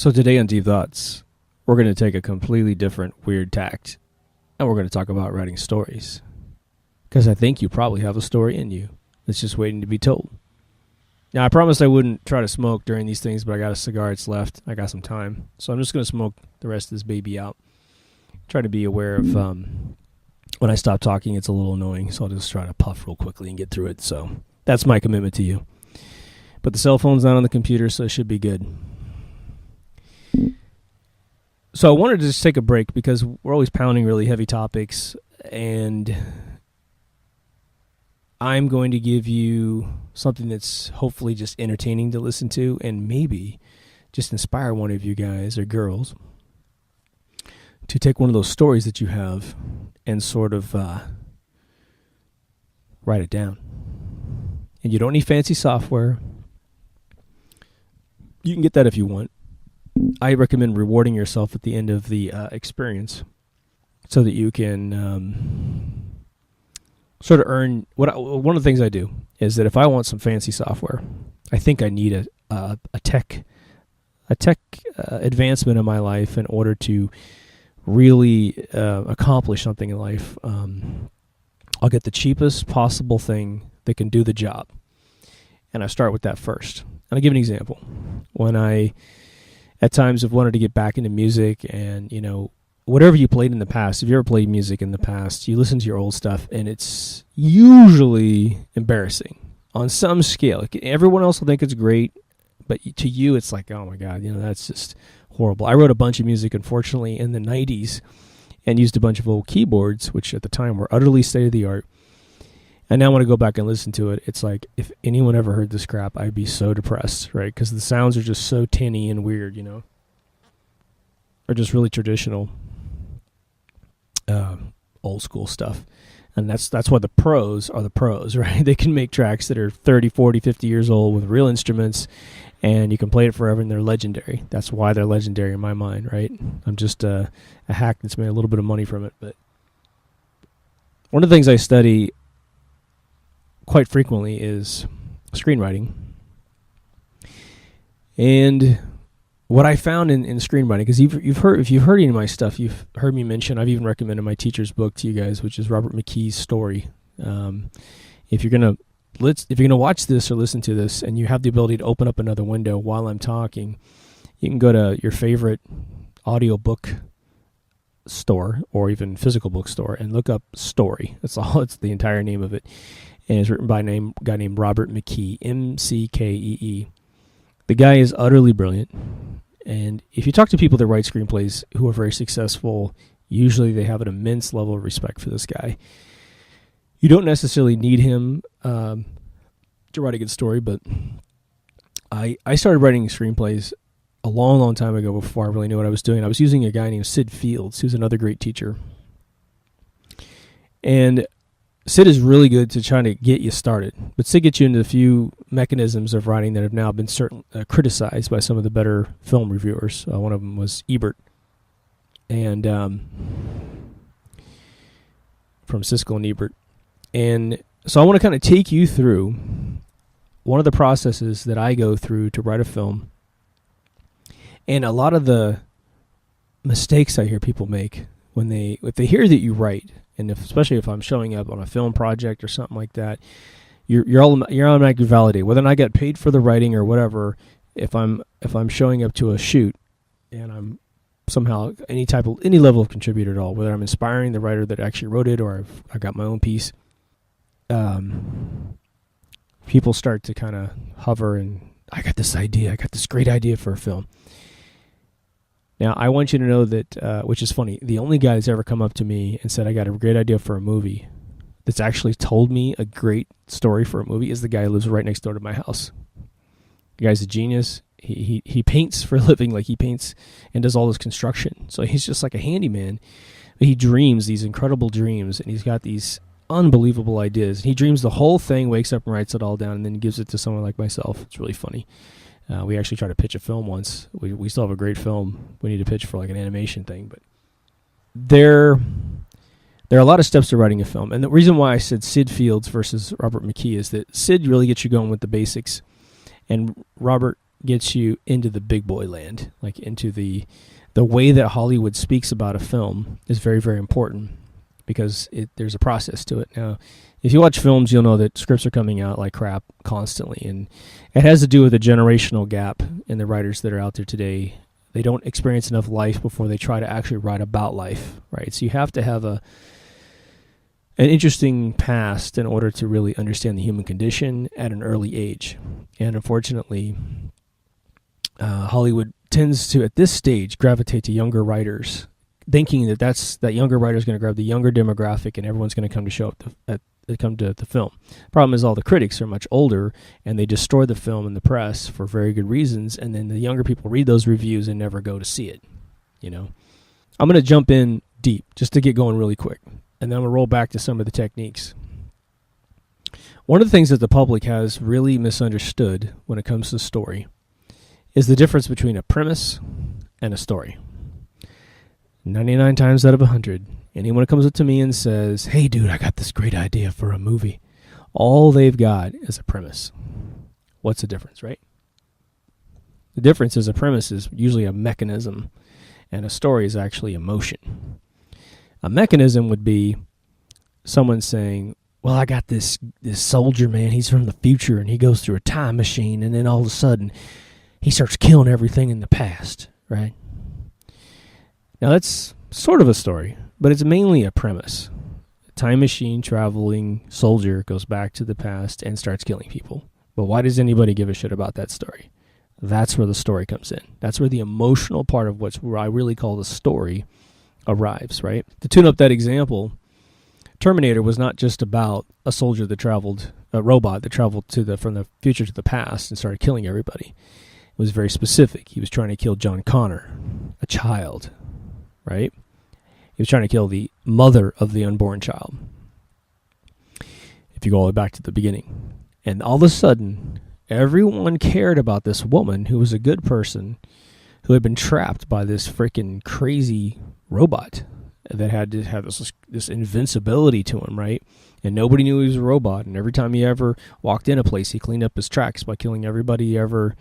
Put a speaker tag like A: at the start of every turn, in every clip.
A: So today on Deep Thoughts, we're going to take a completely different weird tact, and we're going to talk about writing stories. Because I think you probably have a story in you that's just waiting to be told. Now, I promised I wouldn't try to smoke during these things, but I got a cigar, it's left. I got some time. So I'm just going to smoke the rest of this baby out. Try to be aware of when I stop talking, it's a little annoying, so I'll just try to puff real quickly and get through it. So that's my commitment to you. But the cell phone's not on the computer, so it should be good. So I wanted to just take a break because we're always pounding really heavy topics, and I'm going to give you something that's hopefully just entertaining to listen to and maybe just inspire one of you guys or girls to take one of those stories that you have and sort of write it down. And you don't need fancy software. You can get that if you want. I recommend rewarding yourself at the end of the experience so that you can sort of earn. One of the things I do is that if I want some fancy software, I think I need a tech advancement in my life in order to really accomplish something in life. I'll get the cheapest possible thing that can do the job, and I start with that first. And I'll give an example. When I at times have wanted to get back into music, and whatever you played in the past, if you ever played music in the past, you listen to your old stuff and it's usually embarrassing on some scale. Everyone else will think it's great, but to you it's like, oh my God, that's just horrible. I wrote a bunch of music, unfortunately, in the 90s and used a bunch of old keyboards, which at the time were utterly state-of-the-art. And now when I go back and listen to it, it's like, if anyone ever heard this crap, I'd be so depressed, right? Because the sounds are just so tinny and weird, Or just really traditional, old school stuff. And that's why the pros are the pros, right? They can make tracks that are 30, 40, 50 years old with real instruments, and you can play it forever, and they're legendary. That's why they're legendary in my mind, right? I'm just a hack that's made a little bit of money from it. But one of the things I study quite frequently is screenwriting. And what I found in screenwriting, because if you've heard any of my stuff, you've heard me mention, I've even recommended my teacher's book to you guys, which is Robert McKee's Story. If you're gonna watch this or listen to this, and you have the ability to open up another window while I'm talking, you can go to your favorite audiobook store or even physical bookstore and look up Story. That's all. It's the entire name of it. And it's written by a guy named Robert McKee, McKee. The guy is utterly brilliant. And if you talk to people that write screenplays who are very successful, usually they have an immense level of respect for this guy. You don't necessarily need him to write a good story, but I started writing screenplays a long, long time ago before I really knew what I was doing. I was using a guy named Sid Fields, who's another great teacher. And Sid is really good to try to get you started, but Sid gets you into a few mechanisms of writing that have now been criticized by some of the better film reviewers. One of them was Ebert, and from Siskel and Ebert. And so I want to kind of take you through one of the processes that I go through to write a film, and a lot of the mistakes I hear people make if they hear that you write. And especially if I'm showing up on a film project or something like that, you're automatically validated. Whether or not I get paid for the writing or whatever, if I'm showing up to a shoot and I'm somehow any level of contributor at all, whether I'm inspiring the writer that actually wrote it or I got my own piece, people start to kind of hover and I got this great idea for a film. Now, I want you to know that, which is funny, the only guy that's ever come up to me and said, I got a great idea for a movie, that's actually told me a great story for a movie, is the guy who lives right next door to my house. The guy's a genius. He paints for a living, like he paints and does all this construction. So he's just like a handyman. He dreams these incredible dreams, and he's got these unbelievable ideas. He dreams the whole thing, wakes up and writes it all down, and then gives it to someone like myself. It's really funny. We actually tried to pitch a film once. We still have a great film we need to pitch for like an animation thing. But there are a lot of steps to writing a film. And the reason why I said Sid Fields versus Robert McKee is that Sid really gets you going with the basics. And Robert gets you into the big boy land, like into the way that Hollywood speaks about a film is very, very important because there's a process to it. Now, if you watch films, you'll know that scripts are coming out like crap constantly, and it has to do with a generational gap in the writers that are out there today. They don't experience enough life before they try to actually write about life, right? So you have to have an interesting past in order to really understand the human condition at an early age. And unfortunately, Hollywood tends to, at this stage, gravitate to younger writers, thinking that younger writer is going to grab the younger demographic and everyone's going to come to show up come to the film. Problem is all the critics are much older and they destroy the film in the press for very good reasons, and then the younger people read those reviews and never go to see it. I'm going to jump in deep just to get going really quick, and then I'm going to roll back to some of the techniques. One of the things that the public has really misunderstood when it comes to story is the difference between a premise and a story. 99 times out of 100, anyone comes up to me and says, "Hey dude, I got this great idea for a movie," all they've got is a premise. What's the difference, right? The difference is a premise is usually a mechanism, and a story is actually emotion. A mechanism would be someone saying, "Well, I got this soldier, man, he's from the future, and he goes through a time machine, and then all of a sudden, he starts killing everything in the past," right? Now, that's sort of a story, but it's mainly a premise. A time machine traveling soldier goes back to the past and starts killing people. But why does anybody give a shit about that story? That's where the story comes in. That's where the emotional part of what I really call the story arrives, right? To tune up that example, Terminator was not just about a robot that traveled from the future to the past and started killing everybody. It was very specific. He was trying to kill John Connor, a child, right? He was trying to kill the mother of the unborn child, if you go all the way back to the beginning. And all of a sudden, everyone cared about this woman who was a good person who had been trapped by this freaking crazy robot that had to have this invincibility to him, right? And nobody knew he was a robot. And every time he ever walked in a place, he cleaned up his tracks by killing everybody he ever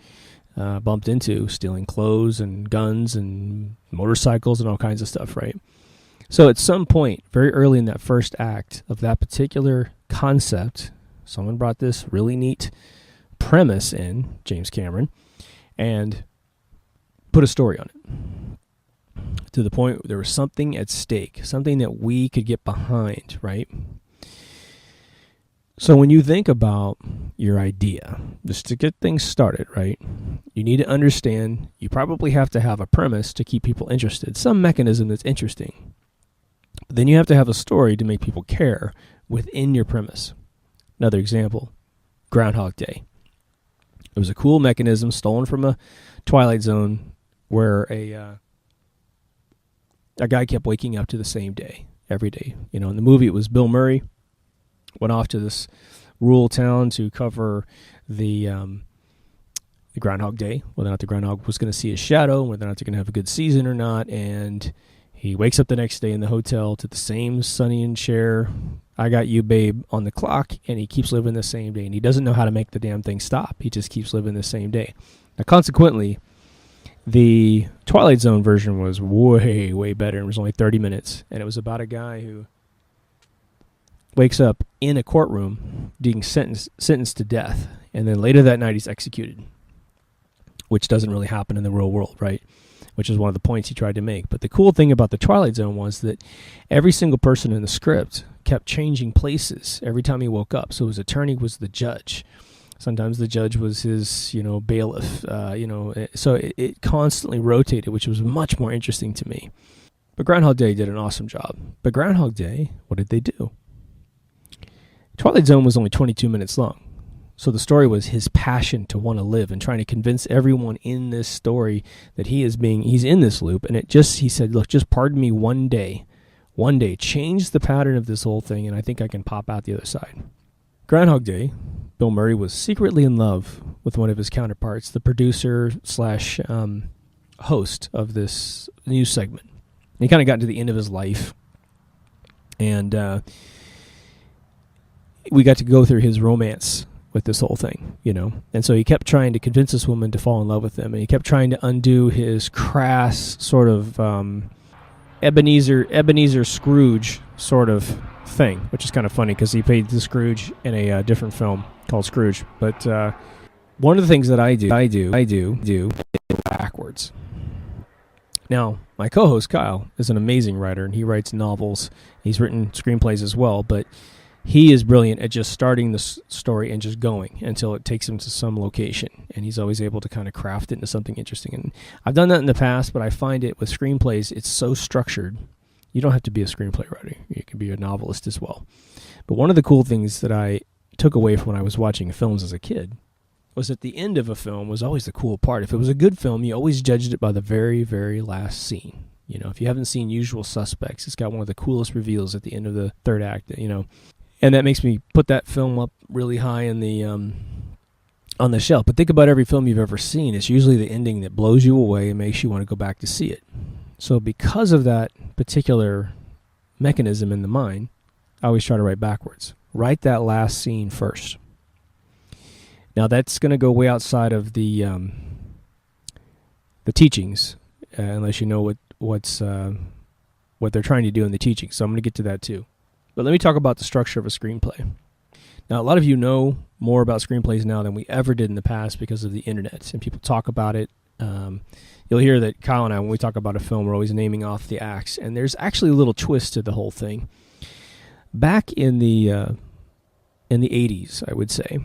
A: bumped into, stealing clothes and guns and motorcycles and all kinds of stuff, right? So at some point, very early in that first act of that particular concept, someone brought this really neat premise in, James Cameron, and put a story on it. To the point where there was something at stake, something that we could get behind, right? So when you think about your idea, just to get things started, right, you need to understand you probably have to have a premise to keep people interested, some mechanism that's interesting. But then you have to have a story to make people care within your premise. Another example, Groundhog Day. It was a cool mechanism stolen from a Twilight Zone where a guy kept waking up to the same day every day. In the movie it was Bill Murray went off to this rural town to cover the Groundhog Day, whether or not the groundhog was going to see his shadow, whether or not they're going to have a good season or not, and he wakes up the next day in the hotel to the same Sonny and Cher, "I got you, babe," on the clock, and he keeps living the same day, and he doesn't know how to make the damn thing stop. He just keeps living the same day. Now, consequently, the Twilight Zone version was way, way better. It was only 30 minutes, and it was about a guy who wakes up in a courtroom being sentenced to death, and then later that night he's executed, which doesn't really happen in the real world, right? Which is one of the points he tried to make. But the cool thing about the Twilight Zone was that every single person in the script kept changing places every time he woke up. So his attorney was the judge. Sometimes the judge was his, bailiff. So it constantly rotated, which was much more interesting to me. But Groundhog Day did an awesome job. But Groundhog Day, what did they do? Twilight Zone was only 22 minutes long. So the story was his passion to want to live and trying to convince everyone in this story that he's in this loop. And he said, "Look, just pardon me one day, change the pattern of this whole thing, and I think I can pop out the other side." Groundhog Day, Bill Murray was secretly in love with one of his counterparts, the producer / host of this news segment. And he kind of got to the end of his life, and we got to go through his romance with this whole thing, And so he kept trying to convince this woman to fall in love with him, and he kept trying to undo his crass sort of Ebenezer Scrooge sort of thing, which is kind of funny because he played the Scrooge in a different film called Scrooge. But one of the things that I do backwards. Now, my co-host Kyle is an amazing writer, and he writes novels. He's written screenplays as well, but he is brilliant at just starting the story and just going until it takes him to some location, and he's always able to kind of craft it into something interesting. And I've done that in the past, but I find it with screenplays, it's so structured. You don't have to be a screenplay writer. You can be a novelist as well. But one of the cool things that I took away from when I was watching films as a kid was that the end of a film was always the cool part. If it was a good film, you always judged it by the very, very last scene. If you haven't seen Usual Suspects, it's got one of the coolest reveals at the end of the third act, And that makes me put that film up really high in the on the shelf. But think about every film you've ever seen. It's usually the ending that blows you away and makes you want to go back to see it. So because of that particular mechanism in the mind, I always try to write backwards. Write that last scene first. Now that's going to go way outside of the teachings, unless you know what they're trying to do in the teachings. So I'm going to get to that too. But let me talk about the structure of a screenplay. Now, a lot of you know more about screenplays now than we ever did in the past because of the internet, and people talk about it. You'll hear that Kyle and I, when we talk about a film, we're always naming off the acts, and there's actually a little twist to the whole thing. Back in the 80s, I would say,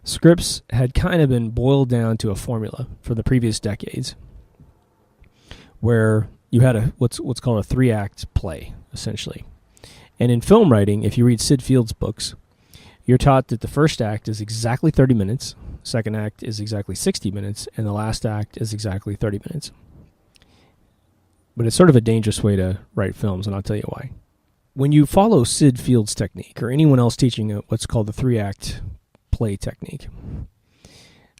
A: scripts had kind of been boiled down to a formula for the previous decades, where you had what's called a 3-act play, essentially. And in film writing, if you read Sid Fields' books, you're taught that the first act is exactly 30 minutes, second act is exactly 60 minutes, and the last act is exactly 30 minutes. But it's sort of a dangerous way to write films, and I'll tell you why. When you follow Sid Fields' technique, or anyone else teaching what's called the 3-act play technique,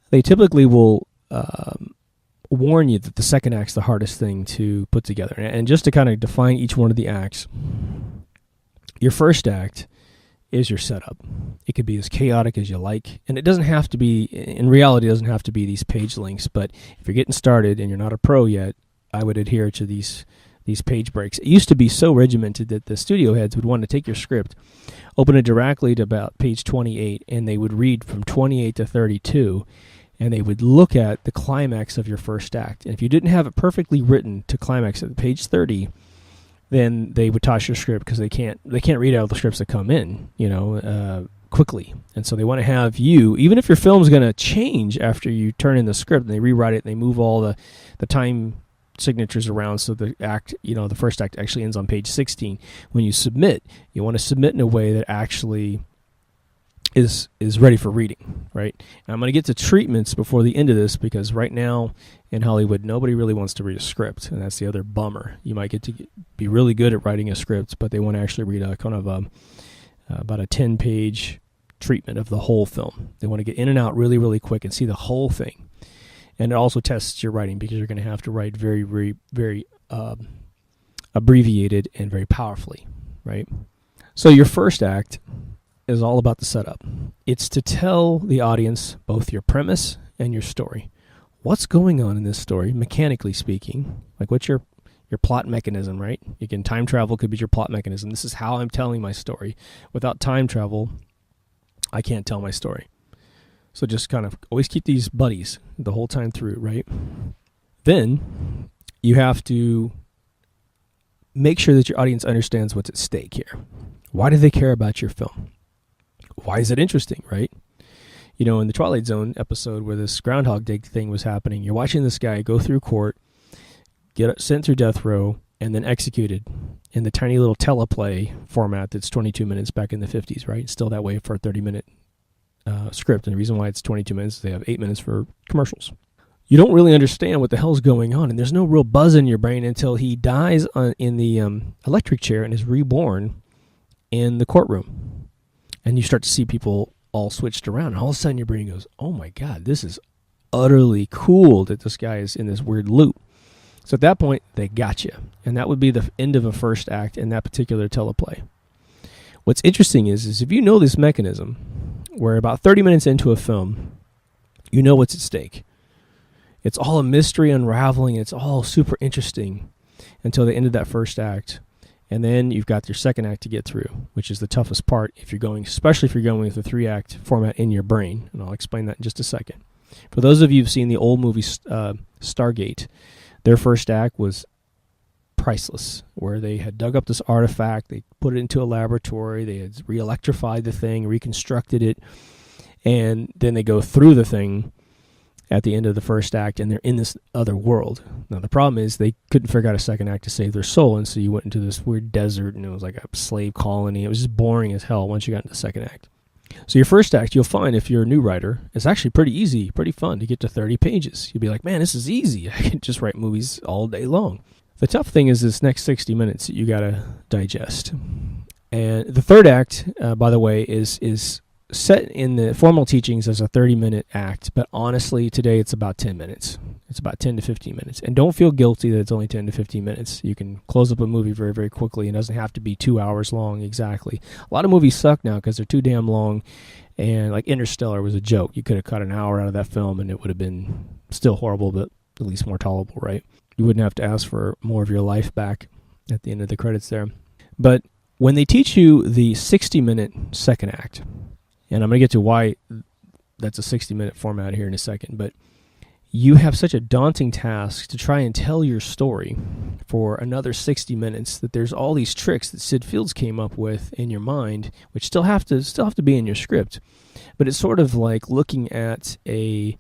A: they typically will warn you that the second act's the hardest thing to put together. And just to kind of define each one of the acts, your first act is your setup. It could be as chaotic as you like, and it doesn't have to be, in reality, it doesn't have to be these page lengths, but if you're getting started and you're not a pro yet, I would adhere to these page breaks. It used to be so regimented that the studio heads would want to take your script, open it directly to about page 28, and they would read from 28 to 32, and they would look at the climax of your first act. And if you didn't have it perfectly written to climax at page 30, then they would toss your script because they can't read out the scripts that come in, quickly. And so they want to have you, even if your film's going to change after you turn in the script and they rewrite it and they move all the time signatures around so the act, the first act actually ends on page 16. When you submit, you want to submit in a way that actually is ready for reading, right? And I'm going to get to treatments before the end of this because right now in Hollywood, nobody really wants to read a script, and that's the other bummer. You might get to be really good at writing a script, but they want to actually read a kind of about a 10-page treatment of the whole film. They want to get in and out really, really quick and see the whole thing. And it also tests your writing because you're going to have to write very, very, very abbreviated and very powerfully, right? So your first act is all about the setup. It's to tell the audience both your premise and your story. What's going on in this story, mechanically speaking? Like, what's your plot mechanism, right? Again, time travel could be your plot mechanism. This is how I'm telling my story. Without time travel, I can't tell my story. So just kind of always keep these buddies the whole time through, right? Then you have to make sure that your audience understands what's at stake here. Why do they care about your film? Why is it interesting, right? In the Twilight Zone episode where this Groundhog Day thing was happening, you're watching this guy go through court, get sent through death row, and then executed in the tiny little teleplay format that's 22 minutes back in the 50s, right? It's still that way for a 30-minute script, and the reason why it's 22 minutes is they have 8 minutes for commercials. You don't really understand what the hell's going on, and there's no real buzz in your brain until he dies in the electric chair and is reborn in the courtroom. And you start to see people all switched around, and all of a sudden your brain goes, oh my God, this is utterly cool that this guy is in this weird loop. So at that point, they got you. And that would be the end of a first act in that particular teleplay. What's interesting is if you know this mechanism, where about 30 minutes into a film, you know what's at stake. It's all a mystery unraveling. It's all super interesting until the end of that first act. And then you've got your second act to get through, which is the toughest part if you're going, especially if you're going with a 3-act format in your brain. And I'll explain that in just a second. For those of you who've seen the old movie Stargate, their first act was priceless, where they had dug up this artifact, they put it into a laboratory, they had re-electrified the thing, reconstructed it, and then they go through the thing at the end of the first act, and they're in this other world. Now, the problem is they couldn't figure out a second act to save their soul, and so you went into this weird desert, and it was like a slave colony. It was just boring as hell once you got into the second act. So your first act, you'll find if you're a new writer, it's actually pretty easy, pretty fun to get to 30 pages. You'll be like, man, this is easy. I can just write movies all day long. The tough thing is this next 60 minutes that you got to digest. And the third act, by the way, is set in the formal teachings as a 30-minute act, but honestly, today it's about 10 minutes. It's about 10 to 15 minutes. And don't feel guilty that it's only 10 to 15 minutes. You can close up a movie very, very quickly. It doesn't have to be 2 hours long exactly. A lot of movies suck now because they're too damn long, and like Interstellar was a joke. You could have cut an hour out of that film, and it would have been still horrible, but at least more tolerable, right? You wouldn't have to ask for more of your life back at the end of the credits there. But when they teach you the 60-minute second act, and I'm going to get to why that's a 60-minute format here in a second, but you have such a daunting task to try and tell your story for another 60 minutes that there's all these tricks that Sid Fields came up with in your mind, which still have to be in your script. But it's sort of like looking at a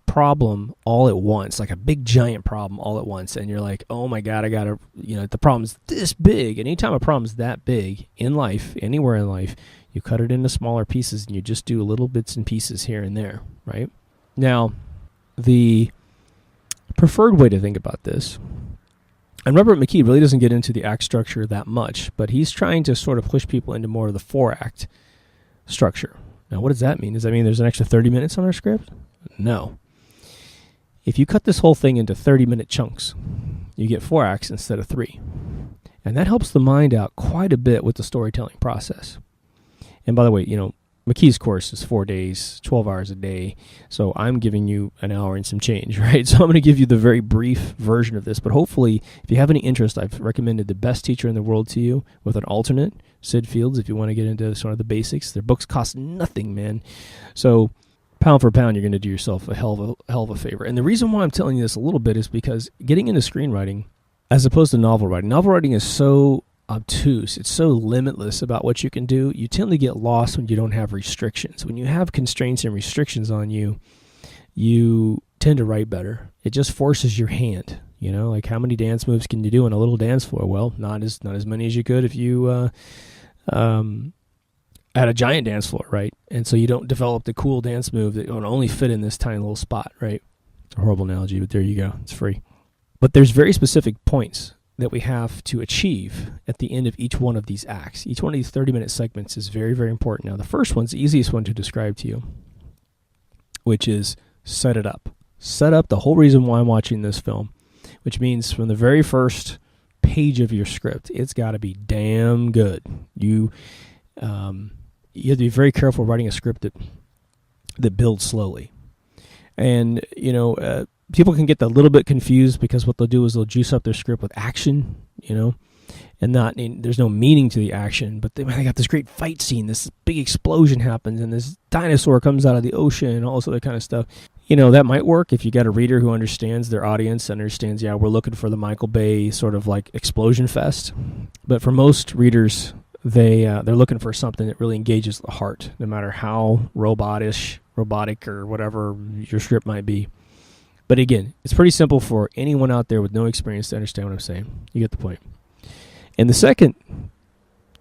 A: problem all at once, like a big giant problem all at once, and you're like, oh my God, I gotta, the problem's this big. And anytime a problem's that big in life, anywhere in life, you cut it into smaller pieces and you just do little bits and pieces here and there, right? Now, the preferred way to think about this, and Robert McKee really doesn't get into the act structure that much, but he's trying to sort of push people into more of the 4-act structure. Now, what does that mean? Does that mean there's an extra 30 minutes on our script? No. If you cut this whole thing into 30-minute chunks, you get 4 acts instead of 3. And that helps the mind out quite a bit with the storytelling process. And by the way, McKee's course is 4 days, 12 hours a day. So I'm giving you an hour and some change, right? So I'm going to give you the very brief version of this. But hopefully, if you have any interest, I've recommended the best teacher in the world to you with an alternate, Sid Fields, if you want to get into sort of the basics. Their books cost nothing, man. So pound for pound, you're going to do yourself a hell of a favor. And the reason why I'm telling you this a little bit is because getting into screenwriting, as opposed to novel writing is so obtuse, it's so limitless about what you can do. You tend to get lost when you don't have restrictions. When you have constraints and restrictions on you, you tend to write better. It just forces your hand. Like how many dance moves can you do on a little dance floor? Well, not as many as you could if you had a giant dance floor, right? And so you don't develop the cool dance move that would only fit in this tiny little spot, right? It's a horrible analogy, but there you go. It's free. But there's very specific points that we have to achieve at the end of each one of these acts. Each one of these 30-minute segments is very, very important. Now, the first one's the easiest one to describe to you, which is set it up. Set up the whole reason why I'm watching this film, which means from the very first page of your script, it's got to be damn good. You have to be very careful writing a script that builds slowly. And, people can get a little bit confused because what they'll do is they'll juice up their script with action, and there's no meaning to the action, but they got this great fight scene, this big explosion happens, and this dinosaur comes out of the ocean, and all this other kind of stuff. That might work if you got a reader who understands their audience, understands, we're looking for the Michael Bay sort of like explosion fest. But for most readers, they're looking for something that really engages the heart, no matter how robotic, or whatever your script might be. But again, it's pretty simple for anyone out there with no experience to understand what I'm saying. You get the point. In the second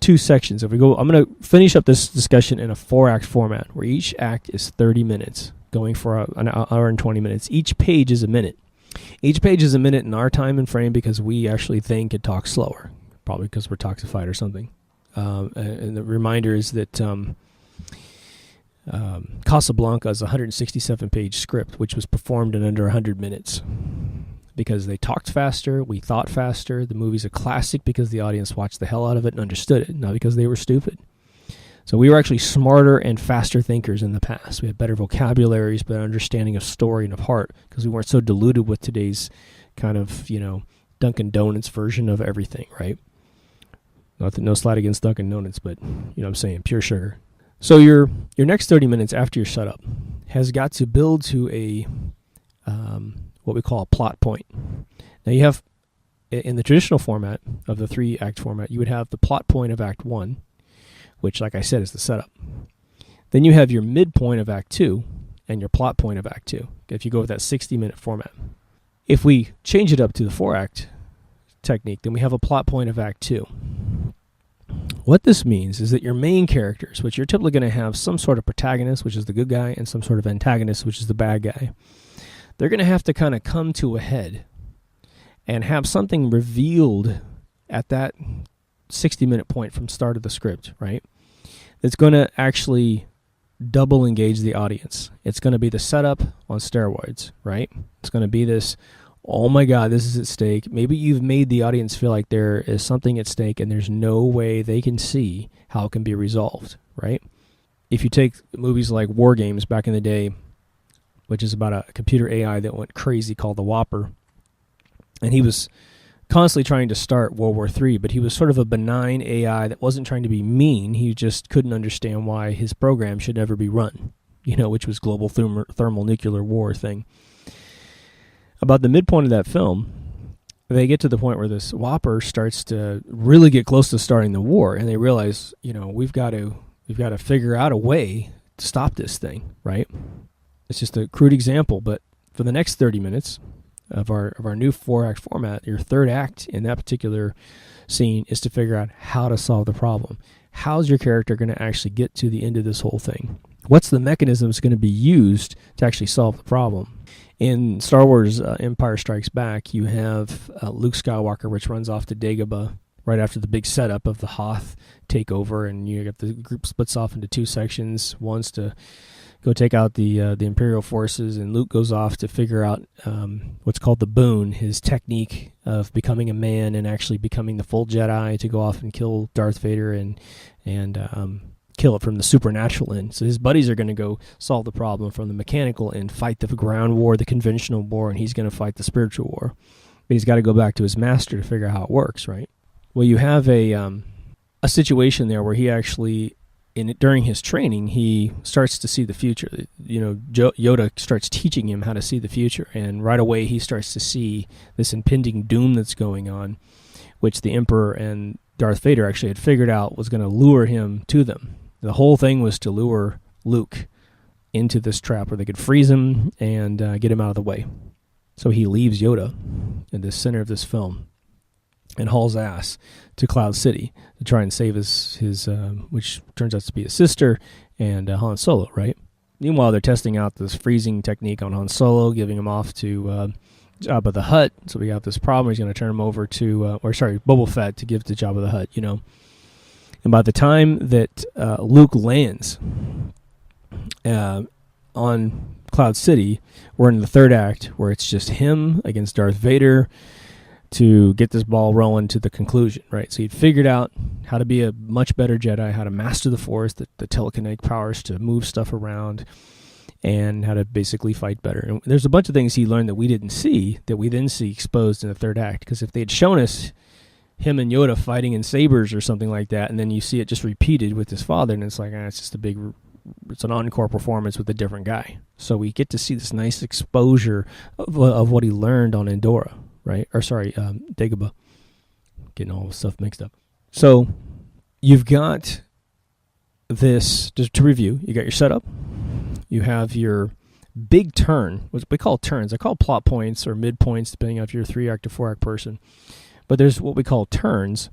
A: 2 sections, I'm going to finish up this discussion in a 4-act format where each act is 30 minutes, going for an hour and 20 minutes. Each page is a minute. Each page is a minute in our time and frame because we actually think and talk slower, probably because we're toxified or something. And the reminder is that Casablanca is a 167-page script, which was performed in under 100 minutes because they talked faster, we thought faster. The movie's a classic because the audience watched the hell out of it and understood it, not because they were stupid. So we were actually smarter and faster thinkers in the past. We had better vocabularies, better understanding of story and of heart, because we weren't so diluted with today's kind of, Dunkin' Donuts version of everything, right? No slight against Dunkin' Donuts, but you know what I'm saying, pure sugar. So your next 30 minutes after your setup has got to build to a what we call a plot point. Now you have, in the traditional format of the 3-act format, you would have the plot point of Act 1, which, like I said, is the setup. Then you have your midpoint of Act 2 and your plot point of Act 2, if you go with that 60-minute format. If we change it up to the 4-act technique, then we have a plot point of Act 2. What this means is that your main characters, which you're typically going to have some sort of protagonist, which is the good guy, and some sort of antagonist, which is the bad guy, they're going to have to kind of come to a head and have something revealed at that 60-minute point from start of the script, right? That's going to actually double engage the audience. It's going to be the setup on steroids, right? It's going to be this, oh my God, this is at stake. Maybe you've made the audience feel like there is something at stake and there's no way they can see how it can be resolved, right? If you take movies like War Games back in the day, which is about a computer AI that went crazy called the Whopper, and he was constantly trying to start World War III, but he was sort of a benign AI that wasn't trying to be mean. He just couldn't understand why his program should never be run, which was global thermal nuclear war thing. About the midpoint of that film, they get to the point where this Whopper starts to really get close to starting the war, and they realize, we've got to figure out a way to stop this thing, right? It's just a crude example, but for the next 30 minutes of our new 4-act format, your third act in that particular scene is to figure out how to solve the problem. How's your character going to actually get to the end of this whole thing? What's the mechanisms going to be used to actually solve the problem? In Star Wars Empire Strikes Back, you have Luke Skywalker, which runs off to Dagobah right after the big setup of the Hoth takeover, and you got the group splits off into two sections. One's to go take out the Imperial forces, and Luke goes off to figure out what's called the boon, his technique of becoming a man and actually becoming the full Jedi to go off and kill Darth Vader and kill it from the supernatural end. So his buddies are going to go solve the problem from the mechanical end, fight the ground war, the conventional war, and he's going to fight the spiritual war. But he's got to go back to his master to figure out how it works, right? Well, you have a situation there where he actually, during his training, he starts to see the future. Yoda starts teaching him how to see the future, and right away he starts to see this impending doom that's going on, which the Emperor and Darth Vader actually had figured out was going to lure him to them. The whole thing was to lure Luke into this trap where they could freeze him and get him out of the way. So he leaves Yoda in the center of this film and hauls ass to Cloud City to try and save his which turns out to be his sister and Han Solo, right? Meanwhile, they're testing out this freezing technique on Han Solo, giving him off to Jabba the Hutt. So we have this problem. He's going to turn him over to, Boba Fett to give to Jabba the Hutt, And by the time that Luke lands on Cloud City, we're in the third act where it's just him against Darth Vader to get this ball rolling to the conclusion, right? So he'd figured out how to be a much better Jedi, how to master the Force, the telekinetic powers to move stuff around, and how to basically fight better. And there's a bunch of things he learned that we didn't see, that we then see exposed in the third act. Because if they had shown us him and Yoda fighting in sabers or something like that, and then you see it just repeated with his father, and it's like, it's just it's an encore performance with a different guy. So we get to see this nice exposure of what he learned on Endora, right? Dagobah. Getting all the stuff mixed up. So you've got this, just to review, you got your setup. You have your big turn, which we call turns. I call plot points or midpoints, depending on if you're a 3-act or 4-act person. But there's what we call turns,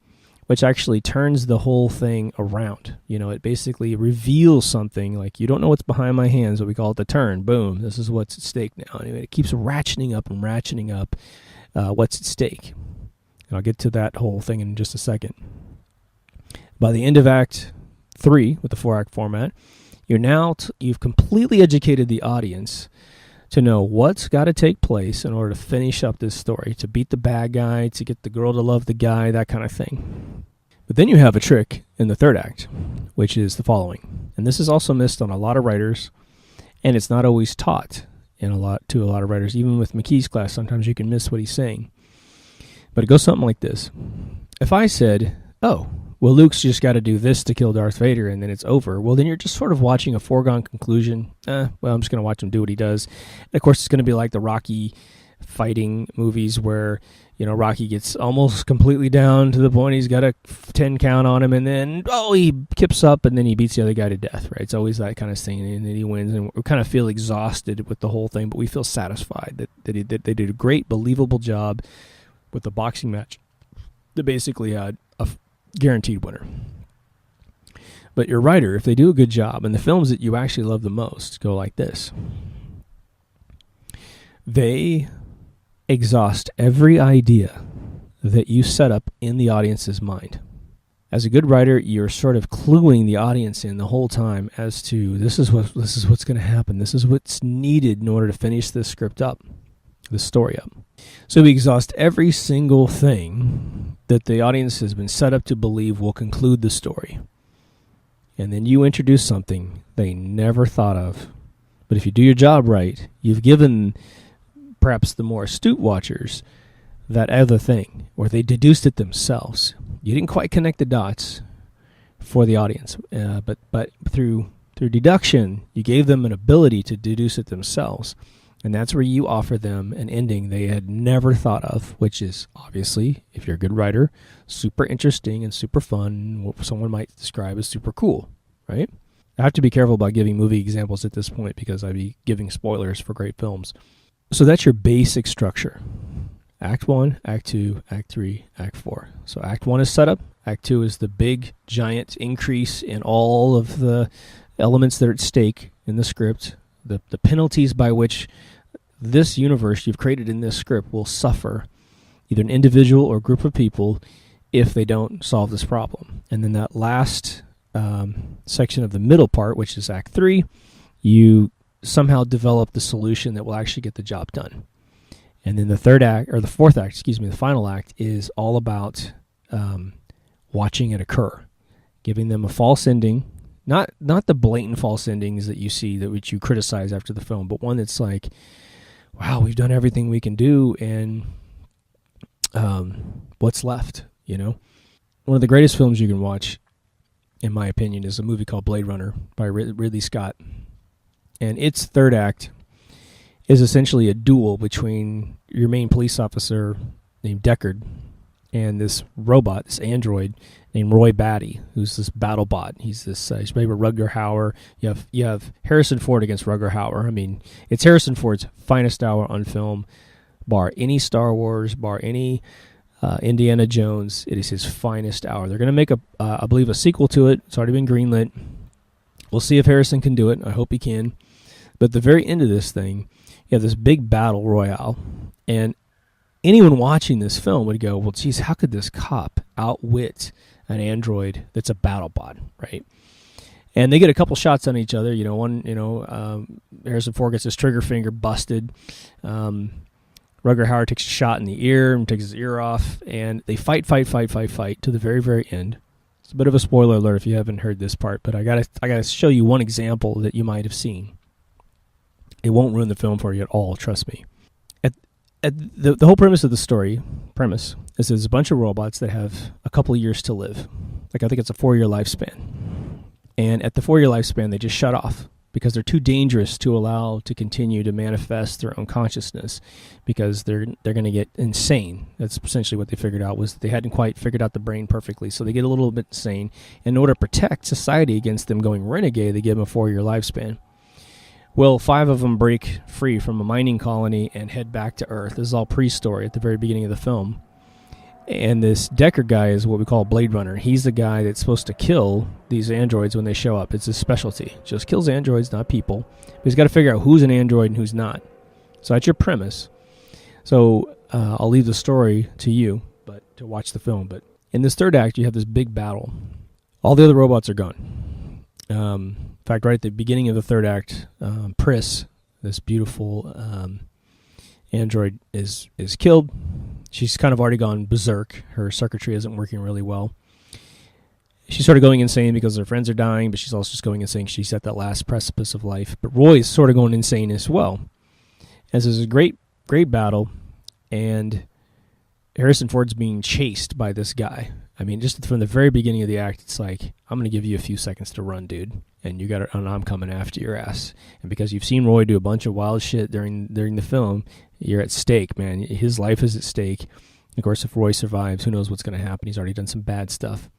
A: which actually turns the whole thing around. It basically reveals something, like you don't know what's behind my hands, what we call it the turn. Boom, this is what's at stake now. Anyway, it keeps ratcheting up what's at stake. And I'll get to that whole thing in just a second. By the end of Act 3, with the 4-act format, you've completely educated the audience to know what's got to take place in order to finish up this story, to beat the bad guy, to get the girl to love the guy, that kind of thing. But then you have a trick in the third act, which is the following. And this is also missed on a lot of writers, and it's not always taught to a lot of writers. Even with McKee's class, sometimes you can miss what he's saying. But it goes something like this. If I said, oh, well, Luke's just got to do this to kill Darth Vader and then it's over, well, then you're just sort of watching a foregone conclusion. Well, I'm just going to watch him do what he does. And of course, it's going to be like the Rocky fighting movies where, Rocky gets almost completely down to the point he's got a 10 count on him, and then, he kips up, and then he beats the other guy to death, right? It's always that kind of thing, and then he wins, and we kind of feel exhausted with the whole thing, but we feel satisfied that they did a great, believable job with the boxing match that basically had a guaranteed winner. But your writer, if they do a good job, and the films that you actually love the most go like this. They exhaust every idea that you set up in the audience's mind. As a good writer, you're sort of cluing the audience in the whole time as to this is what's going to happen. This is what's needed in order to finish this script up, this story up. So we exhaust every single thing that the audience has been set up to believe will conclude the story. And then you introduce something they never thought of. But if you do your job right, you've given perhaps the more astute watchers that other thing, or they deduced it themselves. You didn't quite connect the dots for the audience, but through deduction, you gave them an ability to deduce it themselves. And that's where you offer them an ending they had never thought of, which is obviously, if you're a good writer, super interesting and super fun, what someone might describe as super cool, right? I have to be careful about giving movie examples at this point because I'd be giving spoilers for great films. So that's your basic structure. Act 1, Act 2, Act 3, Act 4. So Act 1 is setup. Act 2 is the big, giant increase in all of the elements that are at stake in the script, the penalties by which this universe you've created in this script will suffer, either an individual or group of people, if they don't solve this problem. And then that last section of the middle part, which is Act 3, you somehow develop the solution that will actually get the job done. And then the final act is all about watching it occur, giving them a false ending, not the blatant false endings that you see that which you criticize after the film, but one that's like, wow, we've done everything we can do, and what's left, One of the greatest films you can watch, in my opinion, is a movie called Blade Runner by Ridley Scott. And its third act is essentially a duel between your main police officer named Deckard and this robot, this android named Roy Batty, who's this battle bot. He's played by Rutger Hauer. You have Harrison Ford against Rutger Hauer. I mean, it's Harrison Ford's finest hour on film, bar any Star Wars, bar any Indiana Jones. It is his finest hour. They're going to make I believe, a sequel to it. It's already been greenlit. We'll see if Harrison can do it. I hope he can. But at the very end of this thing, you have this big battle royale, and anyone watching this film would go, well, geez, how could this cop outwit an android that's a battle bot, right? And they get a couple shots on each other. Harrison Ford gets his trigger finger busted. Rutger Hauer takes a shot in the ear and takes his ear off, and they fight to the very, very end. It's a bit of a spoiler alert if you haven't heard this part, but I gotta show you one example that you might have seen. It won't ruin the film for you at all, trust me. The whole premise of the story is there's a bunch of robots that have a couple of years to live. Like, I think it's a 4-year lifespan. And at the 4-year lifespan, they just shut off because they're too dangerous to allow to continue to manifest their own consciousness, because they're going to get insane. That's essentially what they figured out, was that they hadn't quite figured out the brain perfectly. So they get a little bit insane. In order to protect society against them going renegade, they give them a 4-year lifespan. Well, 5 of them break free from a mining colony and head back to Earth. This is all pre-story at the very beginning of the film. And this Deckard guy is what we call Blade Runner. He's the guy that's supposed to kill these androids when they show up. It's his specialty. Just kills androids, not people. But he's got to figure out who's an android and who's not. So that's your premise. So I'll leave the story to you, but to watch the film. But in this third act, you have this big battle. All the other robots are gone. In fact, right at the beginning of the third act, Pris, this beautiful android, is killed. She's kind of already gone berserk. Her circuitry isn't working really well. she's sort of going insane because her friends are dying, but she's also just going insane. She's at that last precipice of life. But Roy is sort of going insane as well. As there's a great battle, and Harrison Ford's being chased by this guy. I mean, just from the very beginning of the act, it's like, I'm going to give you a few seconds to run, dude, and and I'm coming after your ass. And because you've seen Roy do a bunch of wild shit during the film, you're at stake, man. His life is at stake. Of course, if Roy survives, who knows what's going to happen? He's already done some bad stuff.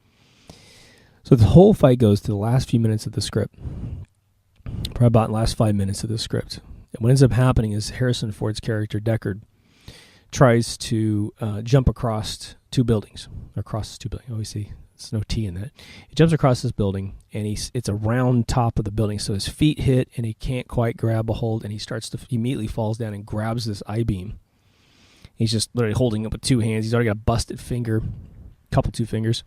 A: So the whole fight goes to the last few minutes of the script, probably about the last 5 minutes of the script. And what ends up happening is Harrison Ford's character, Deckard, tries to jump across two buildings. Obviously, there's no T in that. He jumps across this building, and it's a round top of the building, so his feet hit, and he can't quite grab a hold, and he immediately falls down and grabs this I-beam. He's just literally holding it with two hands. He's already got a busted finger, two fingers.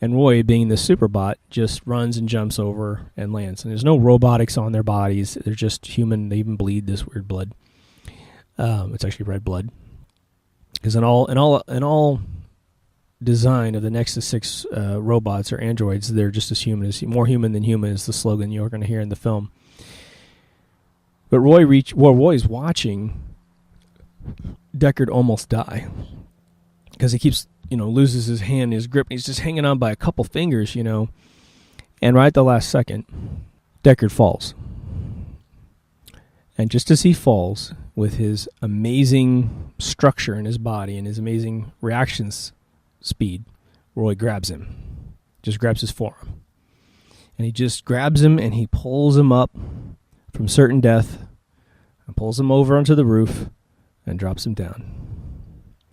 A: And Roy, being the superbot, just runs and jumps over and lands. And there's no robotics on their bodies. They're just human. They even bleed this weird blood. It's actually red blood. Because in all design of the Nexus 6 robots or androids, they're just as human, more human than human is the slogan you're going to hear in the film. But Roy's watching Deckard almost die because he keeps, loses his hand, his grip. He's just hanging on by a couple fingers, and right at the last second, Deckard falls. And just as he falls, with his amazing structure in his body and his amazing reactions speed, Roy grabs him, just grabs his forearm. And he just grabs him and he pulls him up from certain death and pulls him over onto the roof and drops him down.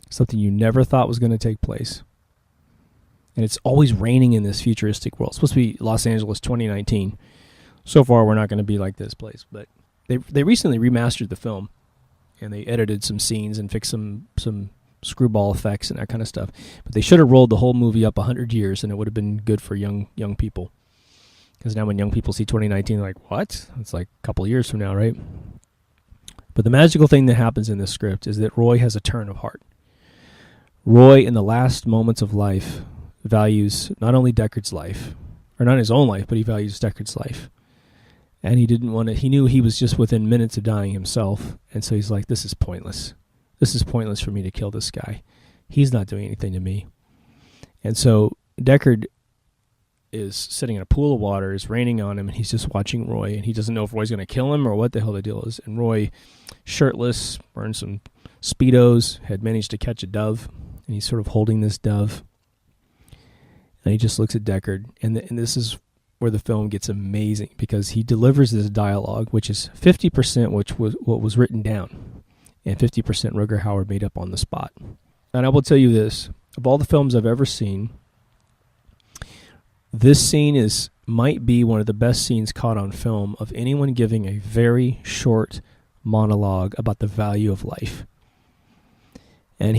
A: Something you never thought was going to take place. And it's always raining in this futuristic world. It's supposed to be Los Angeles 2019. So far, we're not going to be like this place. But they recently remastered the film, and they edited some scenes and fixed some screwball effects and that kind of stuff. But they should have rolled the whole movie up 100 years, and it would have been good for young people. Because now when young people see 2019, they're like, what? It's like a couple years from now, right? But the magical thing that happens in this script is that Roy has a turn of heart. Roy, in the last moments of life, values not only Deckard's life, or not his own life, but he values Deckard's life. And he knew he was just within minutes of dying himself, and so he's like, this is pointless. This is pointless for me to kill this guy. He's not doing anything to me. And so Deckard is sitting in a pool of water, it's raining on him, and he's just watching Roy, and he doesn't know if Roy's going to kill him or what the hell the deal is. And Roy, shirtless, wearing some Speedos, had managed to catch a dove, and he's sort of holding this dove. And he just looks at Deckard, and this is where the film gets amazing, because he delivers this dialogue, which is 50% which was what was written down, and 50% Rutger Hauer made up on the spot. And I will tell you this, of all the films I've ever seen, this scene might be one of the best scenes caught on film of anyone giving a very short monologue about the value of life. And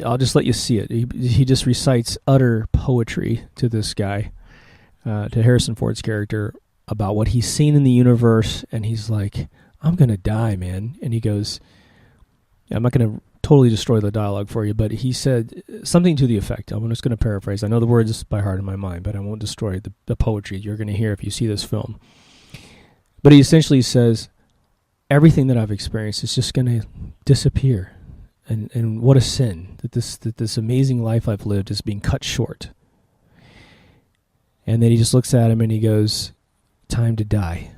A: I'll just let you see it. He just recites utter poetry to this guy, to Harrison Ford's character, about what he's seen in the universe, and he's like, I'm going to die, man. And he goes, I'm not going to totally destroy the dialogue for you, but he said something to the effect, I'm just going to paraphrase, I know the words by heart in my mind, but I won't destroy the poetry you're going to hear if you see this film. But he essentially says, everything that I've experienced is just going to disappear. And what a sin that this amazing life I've lived is being cut short. And then he just looks at him and he goes, time to die.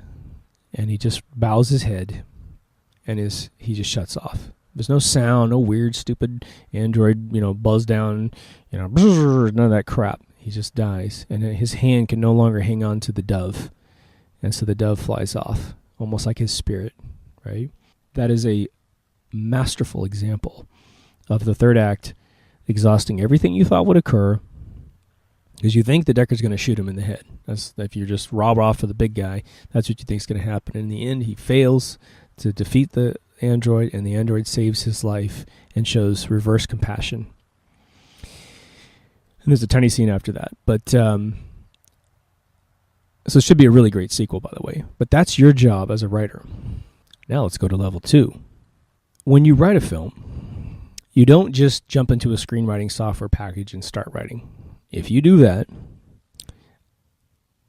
A: And he just bows his head and he just shuts off. There's no sound, no weird, stupid android, buzz down, none of that crap. He just dies. And his hand can no longer hang on to the dove. And so the dove flies off, almost like his spirit, right? That is a masterful example of the third act exhausting everything you thought would occur, because you think the Deckard's going to shoot him in the head. That's, if you're just rob off for the big guy, that's what you think is going to happen. In the end, he fails to defeat the android, and the android saves his life and shows reverse compassion. And there's a tiny scene after that. But so it should be a really great sequel, by the way. But that's your job as a writer. Now let's go to level 2. When you write a film, you don't just jump into a screenwriting software package and start writing. If you do that,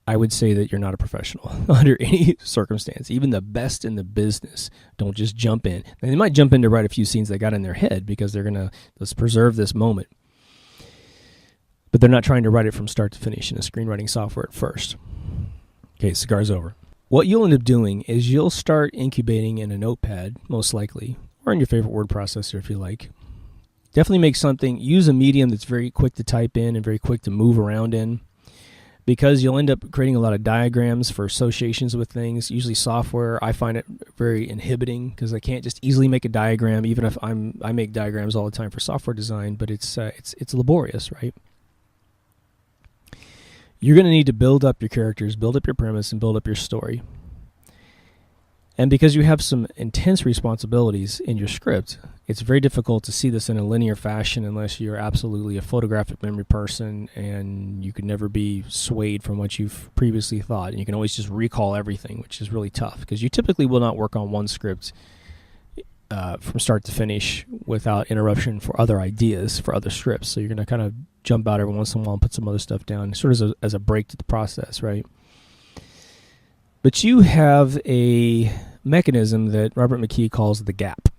A: I would say that you're not a professional under any circumstance. Even the best in the business don't just jump in. And they might jump in to write a few scenes they got in their head because they're going to, let's preserve this moment. But they're not trying to write it from start to finish in a screenwriting software at first. Okay, cigar's over. What you'll end up doing is you'll start incubating in a notepad, most likely, or in your favorite word processor if you like. Definitely make something, use a medium that's very quick to type in and very quick to move around in, because you'll end up creating a lot of diagrams for associations with things. Usually software, I find it very inhibiting because I can't just easily make a diagram, even if I make diagrams all the time for software design, but it's laborious, right? You're going to need to build up your characters, build up your premise, and build up your story. And because you have some intense responsibilities in your script, it's very difficult to see this in a linear fashion unless you're absolutely a photographic memory person and you could never be swayed from what you've previously thought. And you can always just recall everything, which is really tough because you typically will not work on one script from start to finish without interruption for other ideas for other scripts. So you're going to kind of jump out every once in a while and put some other stuff down, sort of as a break to the process, right? But you have a mechanism that Robert McKee calls the gap.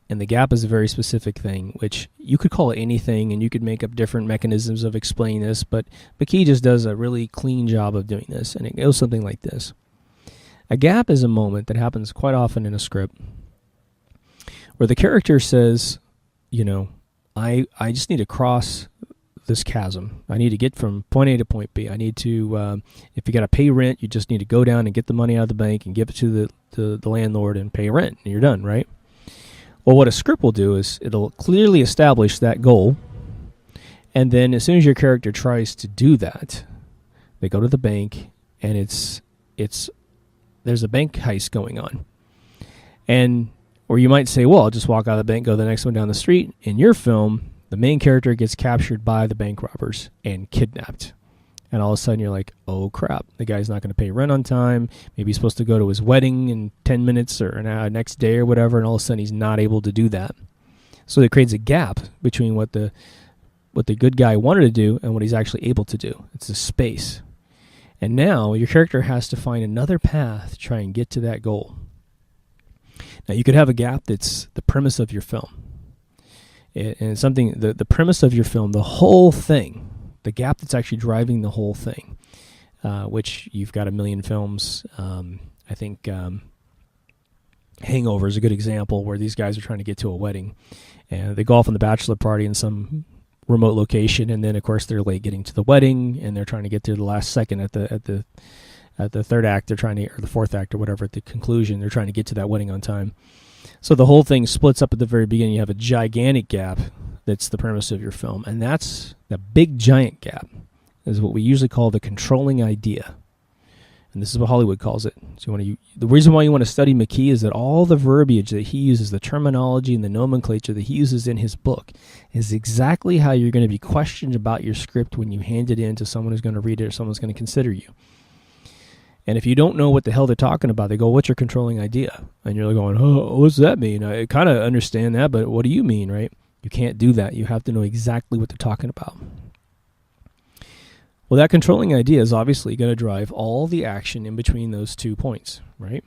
A: And the gap is a very specific thing, which you could call it anything, and you could make up different mechanisms of explaining this, but McKee just does a really clean job of doing this, and it goes something like this. A gap is a moment that happens quite often in a script where the character says, you know, I just need to cross this chasm. I need to get from point A to point B. I need to, if you got to pay rent, you just need to go down and get the money out of the bank and give it to the landlord and pay rent, and you're done, right? Well, what a script will do is it'll clearly establish that goal, and then as soon as your character tries to do that, they go to the bank, and there's a bank heist going on. Or you might say, well, I'll just walk out of the bank, go to the next one down the street. In your film, the main character gets captured by the bank robbers and kidnapped. And all of a sudden you're like, oh crap, the guy's not going to pay rent on time. Maybe he's supposed to go to his wedding in 10 minutes or next day or whatever, and all of a sudden he's not able to do that. So it creates a gap between what the good guy wanted to do and what he's actually able to do. It's a space. And now your character has to find another path to try and get to that goal. Now you could have a gap that's the premise of your film. And something, the premise of your film, the whole thing, the gap that's actually driving the whole thing, which you've got a million films. I think Hangover is a good example where these guys are trying to get to a wedding, and they go off on the bachelor party in some remote location, and then of course they're late getting to the wedding, and they're trying to get there the last second at the third act. They're trying to, or the fourth act or whatever, at the conclusion, they're trying to get to that wedding on time. So the whole thing splits up at the very beginning. You have a gigantic gap that's the premise of your film. And that's the big giant gap is what we usually call the controlling idea. And this is what Hollywood calls it. So the reason why you want to study McKee is that all the verbiage that he uses, the terminology and the nomenclature that he uses in his book is exactly how you're going to be questioned about your script when you hand it in to someone who's going to read it or someone's going to consider you. And if you don't know what the hell they're talking about, they go, what's your controlling idea? And you're going, oh, what's that mean? I kind of understand that, but what do you mean, right? You can't do that. You have to know exactly what they're talking about. Well, that controlling idea is obviously going to drive all the action in between those 2 points, right?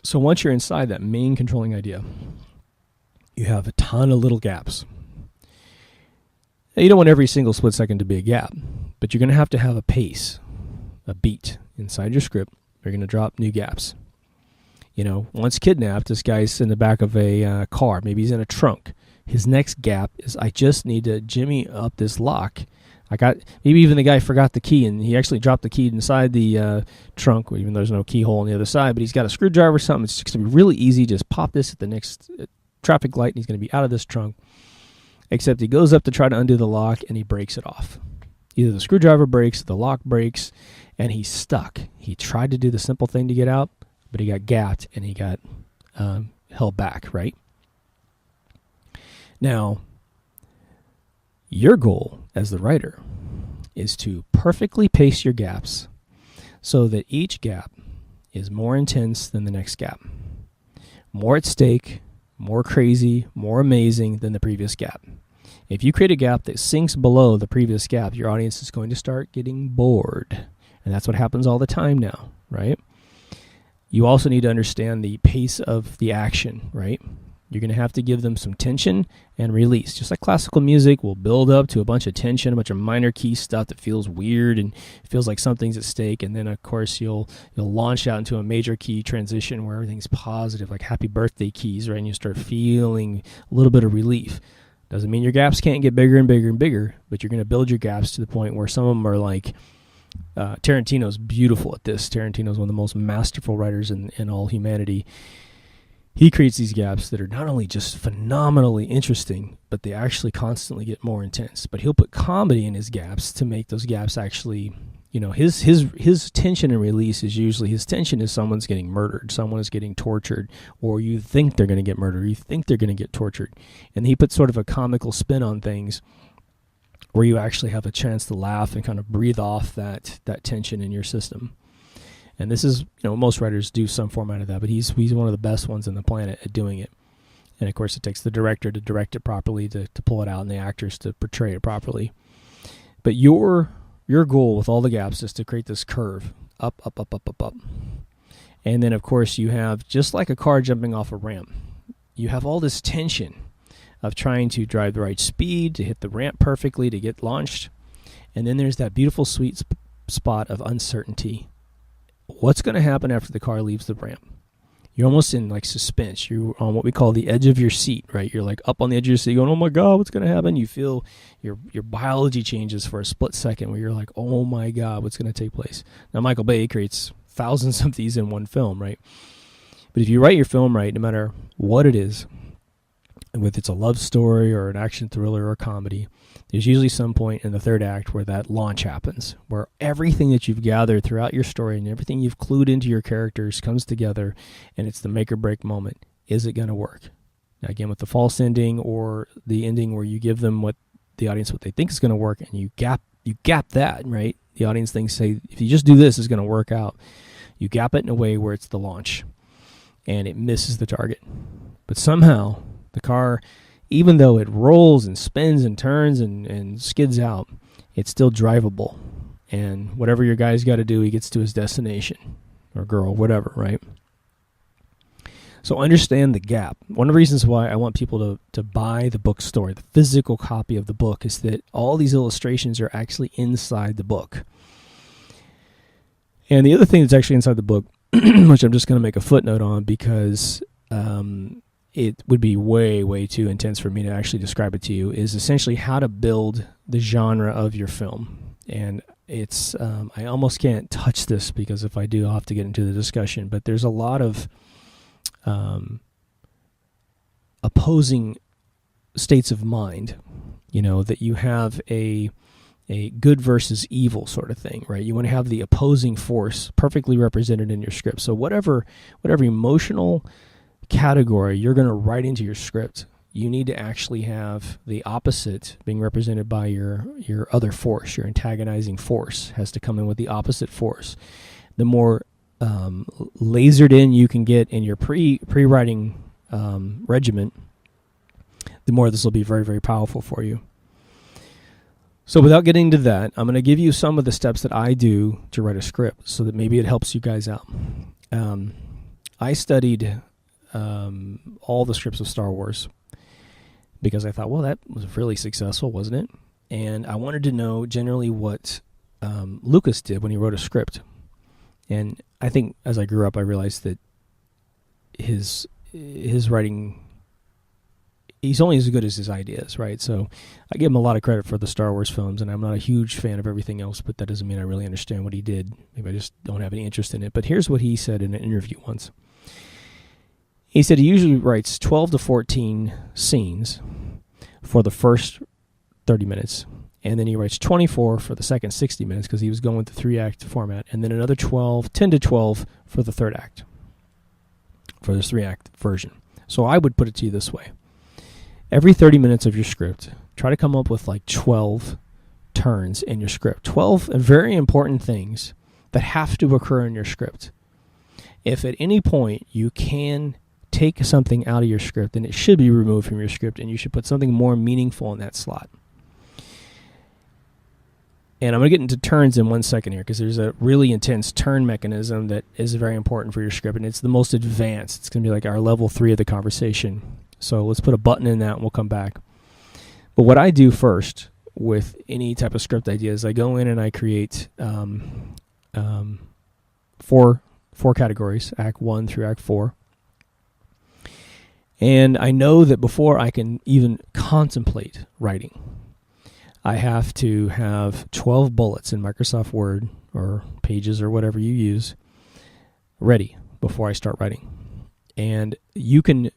A: So once you're inside that main controlling idea, you have a ton of little gaps. Now, you don't want every single split second to be a gap, but you're going to have a pace, a beat inside your script. You're going to drop new gaps. You know, once kidnapped, this guy's in the back of a car. Maybe he's in a trunk. His next gap is, I just need to jimmy up this lock. Maybe even the guy forgot the key, and he actually dropped the key inside the trunk, even though there's no keyhole on the other side, but he's got a screwdriver or something. It's just going to be really easy. Just pop this at the next traffic light, and he's going to be out of this trunk. Except he goes up to try to undo the lock, and he breaks it off. Either the screwdriver breaks, the lock breaks, and he's stuck. He tried to do the simple thing to get out, but he got gapped, and he got held back, right? Now, your goal as the writer is to perfectly pace your gaps so that each gap is more intense than the next gap, more at stake, more crazy, more amazing than the previous gap. If you create a gap that sinks below the previous gap, your audience is going to start getting bored. And that's what happens all the time now, right? You also need to understand the pace of the action, right? You're going to have to give them some tension and release. Just like classical music will build up to a bunch of tension, a bunch of minor key stuff that feels weird and feels like something's at stake. And then, of course, you'll launch out into a major key transition where everything's positive, like happy birthday keys, right? And you start feeling a little bit of relief. Doesn't mean your gaps can't get bigger and bigger and bigger, but you're going to build your gaps to the point where some of them are like, Tarantino's beautiful at this. Tarantino's one of the most masterful writers in all humanity. He creates these gaps that are not only just phenomenally interesting, but they actually constantly get more intense. But he'll put comedy in his gaps to make those gaps actually, his tension and release is usually, his tension is someone's getting murdered, someone is getting tortured, or you think they're going to get murdered, you think they're going to get tortured. And he puts sort of a comical spin on things where you actually have a chance to laugh and kind of breathe off that tension in your system. And this is, most writers do some format of that, but he's one of the best ones on the planet at doing it. And of course, it takes the director to direct it properly, to pull it out, and the actors to portray it properly. But your goal with all the gaps is to create this curve, up, up, up, up, up, up. And then, of course, you have, just like a car jumping off a ramp, you have all this tension of trying to drive the right speed, to hit the ramp perfectly, to get launched. And then there's that beautiful sweet spot of uncertainty. What's going to happen after the car leaves the ramp? You're almost in like suspense. You're on what we call the edge of your seat, right? You're like up on the edge of your seat going, oh my God, what's going to happen? You feel your biology changes for a split second where you're like, oh my God, what's going to take place? Now, Michael Bay creates thousands of these in one film, right? But if you write your film right, no matter what it is, whether it's a love story or an action thriller or a comedy, there's usually some point in the third act where that launch happens, where everything that you've gathered throughout your story and everything you've clued into your characters comes together, and it's the make or break moment. Is it going to work? Now, again, with the false ending or the ending where you give them what the audience, what they think is going to work, and you gap that, right? The audience thinks, say, if you just do this, it's going to work out. You gap it in a way where it's the launch, and it misses the target. But somehow, the car, even though it rolls and spins and turns and skids out, it's still drivable. And whatever your guy's got to do, he gets to his destination, or girl, whatever, right? So understand the gap. One of the reasons why I want people to buy the book story, the physical copy of the book, is that all these illustrations are actually inside the book. And the other thing that's actually inside the book, which I'm just going to make a footnote on because it would be way, way too intense for me to actually describe it to you, is essentially how to build the genre of your film. And it's, I almost can't touch this because if I do, I'll have to get into the discussion, but there's a lot of opposing states of mind, that you have a good versus evil sort of thing, right? You want to have the opposing force perfectly represented in your script. So whatever emotional category you're going to write into your script, you need to actually have the opposite being represented by your other force. Your antagonizing force has to come in with the opposite force. The more lasered in you can get in your pre-writing regiment, the more this will be very, very powerful for you. So without getting into that, I'm going to give you some of the steps that I do to write a script so that maybe it helps you guys out. I studied all the scripts of Star Wars because I thought, well, that was really successful, wasn't it? And I wanted to know generally what Lucas did when he wrote a script. And I think as I grew up, I realized that his writing, he's only as good as his ideas, right? So I give him a lot of credit for the Star Wars films, and I'm not a huge fan of everything else, but that doesn't mean I really understand what he did. Maybe I just don't have any interest in it. But here's what he said in an interview once. He said he usually writes 12 to 14 scenes for the first 30 minutes, and then he writes 24 for the second 60 minutes because he was going with the 3-act format, and then another 10 to 12 for the third act, for this 3-act version. So I would put it to you this way. Every 30 minutes of your script, try to come up with like 12 turns in your script. 12 very important things that have to occur in your script. If at any point you can take something out of your script, then it should be removed from your script, and you should put something more meaningful in that slot. And I'm going to get into turns in 1 second here, because there's a really intense turn mechanism that is very important for your script, and it's the most advanced. It's going to be like our level 3 of the conversation. So let's put a button in that, and we'll come back. But what I do first with any type of script idea is I go in and I create four categories, Act 1 through Act 4. And I know that before I can even contemplate writing, I have to have 12 bullets in Microsoft Word or Pages or whatever you use ready before I start writing. And you can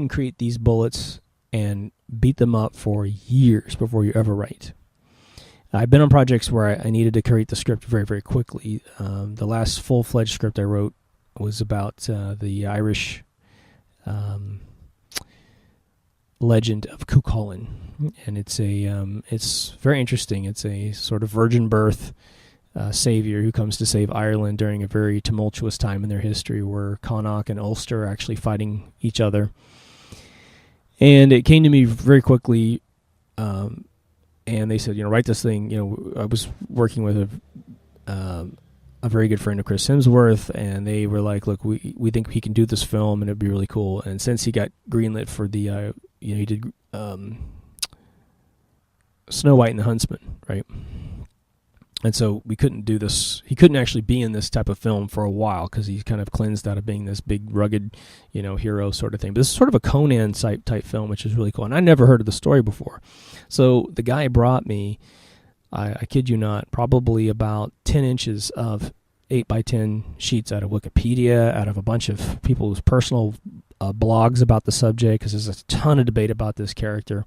A: create these bullets and beat them up for years before you ever write. I've been on projects where I needed to create the script very, very quickly. The last full-fledged script I wrote was about the Irish legend of Cuchulainn, and it's very interesting. It's a sort of virgin birth savior who comes to save Ireland during a very tumultuous time in their history, where Connacht and Ulster are actually fighting each other. And it came to me very quickly, and they said, write this thing. I was working with a very good friend of Chris Hemsworth, and they were like, look, we think he can do this film, and it'd be really cool. And since he got greenlit for the, he did Snow White and the Huntsman, right? And so we couldn't do this. He couldn't actually be in this type of film for a while, because he's kind of cleansed out of being this big, rugged, hero sort of thing. But this is sort of a Conan type film, which is really cool. And I never heard of the story before. So the guy brought me, I kid you not, probably about 10 inches of 8x10 sheets out of Wikipedia, out of a bunch of people's personal blogs about the subject, because there's a ton of debate about this character.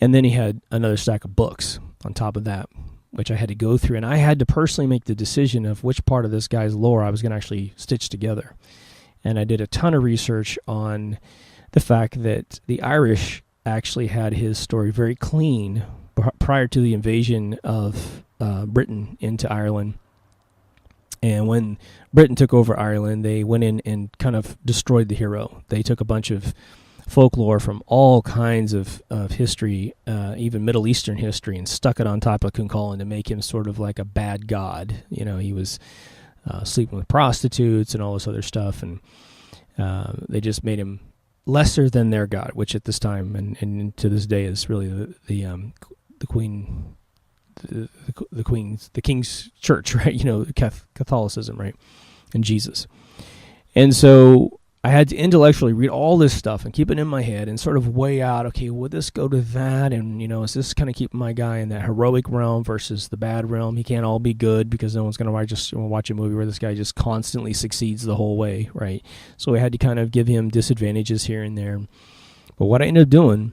A: And then he had another stack of books on top of that, which I had to go through. And I had to personally make the decision of which part of this guy's lore I was going to actually stitch together. And I did a ton of research on the fact that the Irish actually had his story very clean prior to the invasion of Britain into Ireland. And when Britain took over Ireland, they went in and kind of destroyed the hero. They took a bunch of folklore from all kinds of history, even Middle Eastern history, and stuck it on top of Cuchulainn to make him sort of like a bad god. He was sleeping with prostitutes and all this other stuff, and they just made him lesser than their god, which at this time and to this day is really the queen. The King's Church, right? Catholicism, right? And Jesus. And so I had to intellectually read all this stuff and keep it in my head and sort of weigh out, okay, would this go to that? And, is this kind of keeping my guy in that heroic realm versus the bad realm? He can't all be good, because no one's going to just watch a movie where this guy just constantly succeeds the whole way, right? So we had to kind of give him disadvantages here and there. But what I ended up doing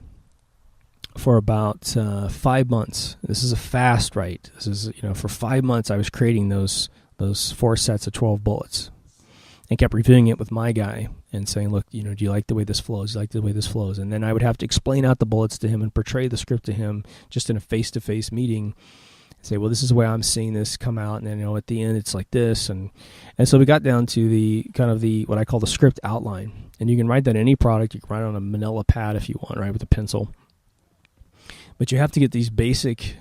A: for about 5 months, this is a fast write. This is, for 5 months I was creating those 4 sets of 12 bullets, and kept reviewing it with my guy and saying, look, do you like the way this flows? Do you like the way this flows? And then I would have to explain out the bullets to him and portray the script to him just in a face-to-face meeting. Say, well, this is the way I'm seeing this come out, and then at the end it's like this, and so we got down to the kind of the what I call the script outline. And you can write that in any product. You can write it on a manila pad if you want, right, with a pencil. But you have to get these basic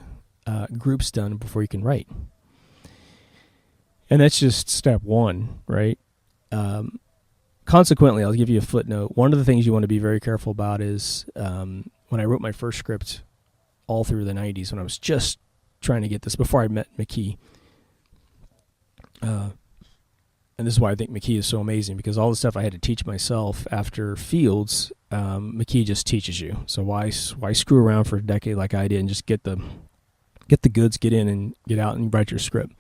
A: groups done before you can write. And that's just step one, right? Consequently, I'll give you a footnote. One of the things you want to be very careful about is when I wrote my first script all through the 90s, when I was just trying to get this, before I met McKee. And this is why I think McKee is so amazing, because all the stuff I had to teach myself after Fields, McKee just teaches you. So why screw around for a decade like I did and just get the goods, get in and get out and write your script.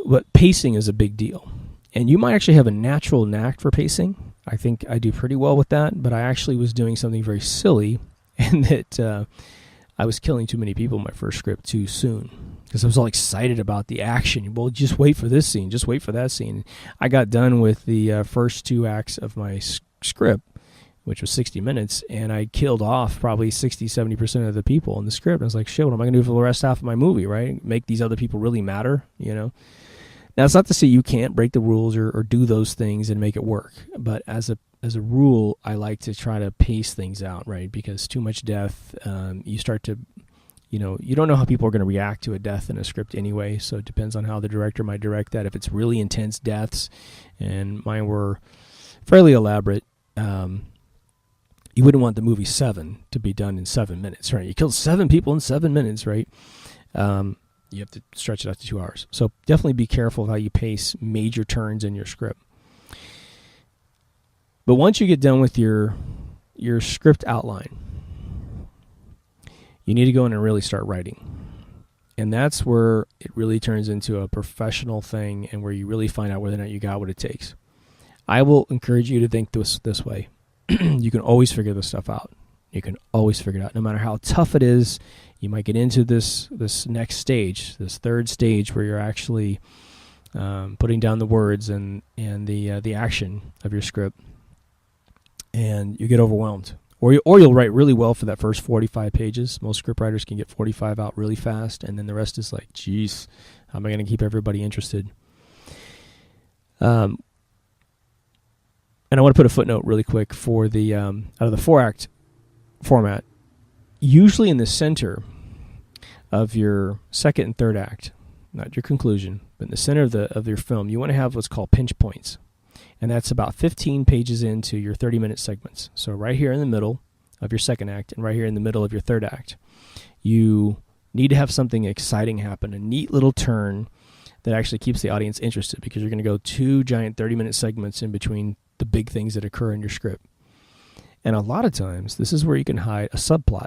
A: But pacing is a big deal. And you might actually have a natural knack for pacing. I think I do pretty well with that, but I actually was doing something very silly, and that I was killing too many people in my first script too soon, because I was all excited about the action. Well, just wait for this scene, just wait for that scene. I got done with the first 2 acts of my script, which was 60 minutes, and I killed off probably 60-70% of the people in the script. I was like, shit, what am I going to do for the rest half of my movie, right? Make these other people really matter, Now, it's not to say you can't break the rules or do those things and make it work. But as a rule, I like to try to pace things out, right? Because too much death, you start to, you don't know how people are going to react to a death in a script anyway. So it depends on how the director might direct that. If it's really intense deaths, and mine were fairly elaborate, you wouldn't want the movie 7 to be done in 7 minutes, right? You killed 7 people in 7 minutes, right? You have to stretch it out to 2 hours. So definitely be careful of how you pace major turns in your script. But once you get done with your script outline, you need to go in and really start writing. And that's where it really turns into a professional thing and where you really find out whether or not you got what it takes. I will encourage you to think this way. You can always figure this stuff out. You can always figure it out. No matter how tough it is, you might get into this next stage, this third stage where you're actually putting down the words and the action of your script, and you get overwhelmed. Or you'll write really well for that first 45 pages. Most scriptwriters can get 45 out really fast, and then the rest is like, geez, how am I going to keep everybody interested? And I want to put a footnote really quick for the out of the 4-act format. Usually in the center of your second and third act, not your conclusion, but in the center of your film, you want to have what's called pinch points. And that's about 15 pages into your 30-minute segments. So right here in the middle of your second act and right here in the middle of your third act, you need to have something exciting happen, a neat little turn that actually keeps the audience interested, because you're going to go 2 giant 30-minute segments in between the big things that occur in your script. And a lot of times, this is where you can hide a subplot,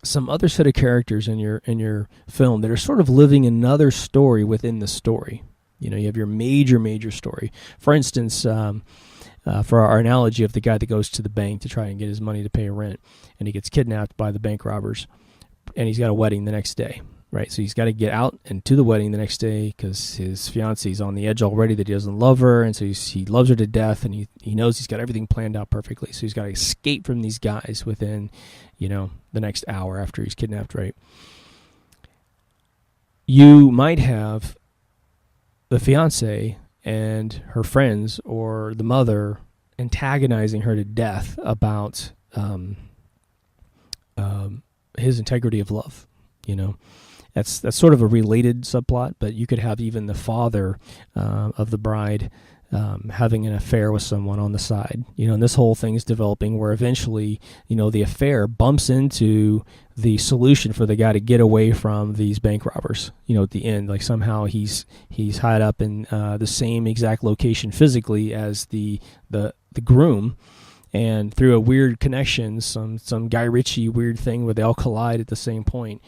A: some other set of characters in your film that are sort of living another story within the story. You have your major story. For instance, for our analogy of the guy that goes to the bank to try and get his money to pay rent, and he gets kidnapped by the bank robbers, and he's got a wedding the next day, right? So he's got to get out and to the wedding the next day because his fiancee's on the edge already that he doesn't love her, and so he loves her to death, and he knows he's got everything planned out perfectly. So he's got to escape from these guys within, the next hour after he's kidnapped, right? You might have the fiance and her friends or the mother antagonizing her to death about his integrity of love. That's sort of a related subplot, but you could have even the father of the bride having an affair with someone on the side. And this whole thing is developing where eventually, the affair bumps into the solution for the guy to get away from these bank robbers. At the end, like somehow he's tied up in the same exact location physically as the groom, and through a weird connection, some Guy Ritchie weird thing where they all collide at the same point.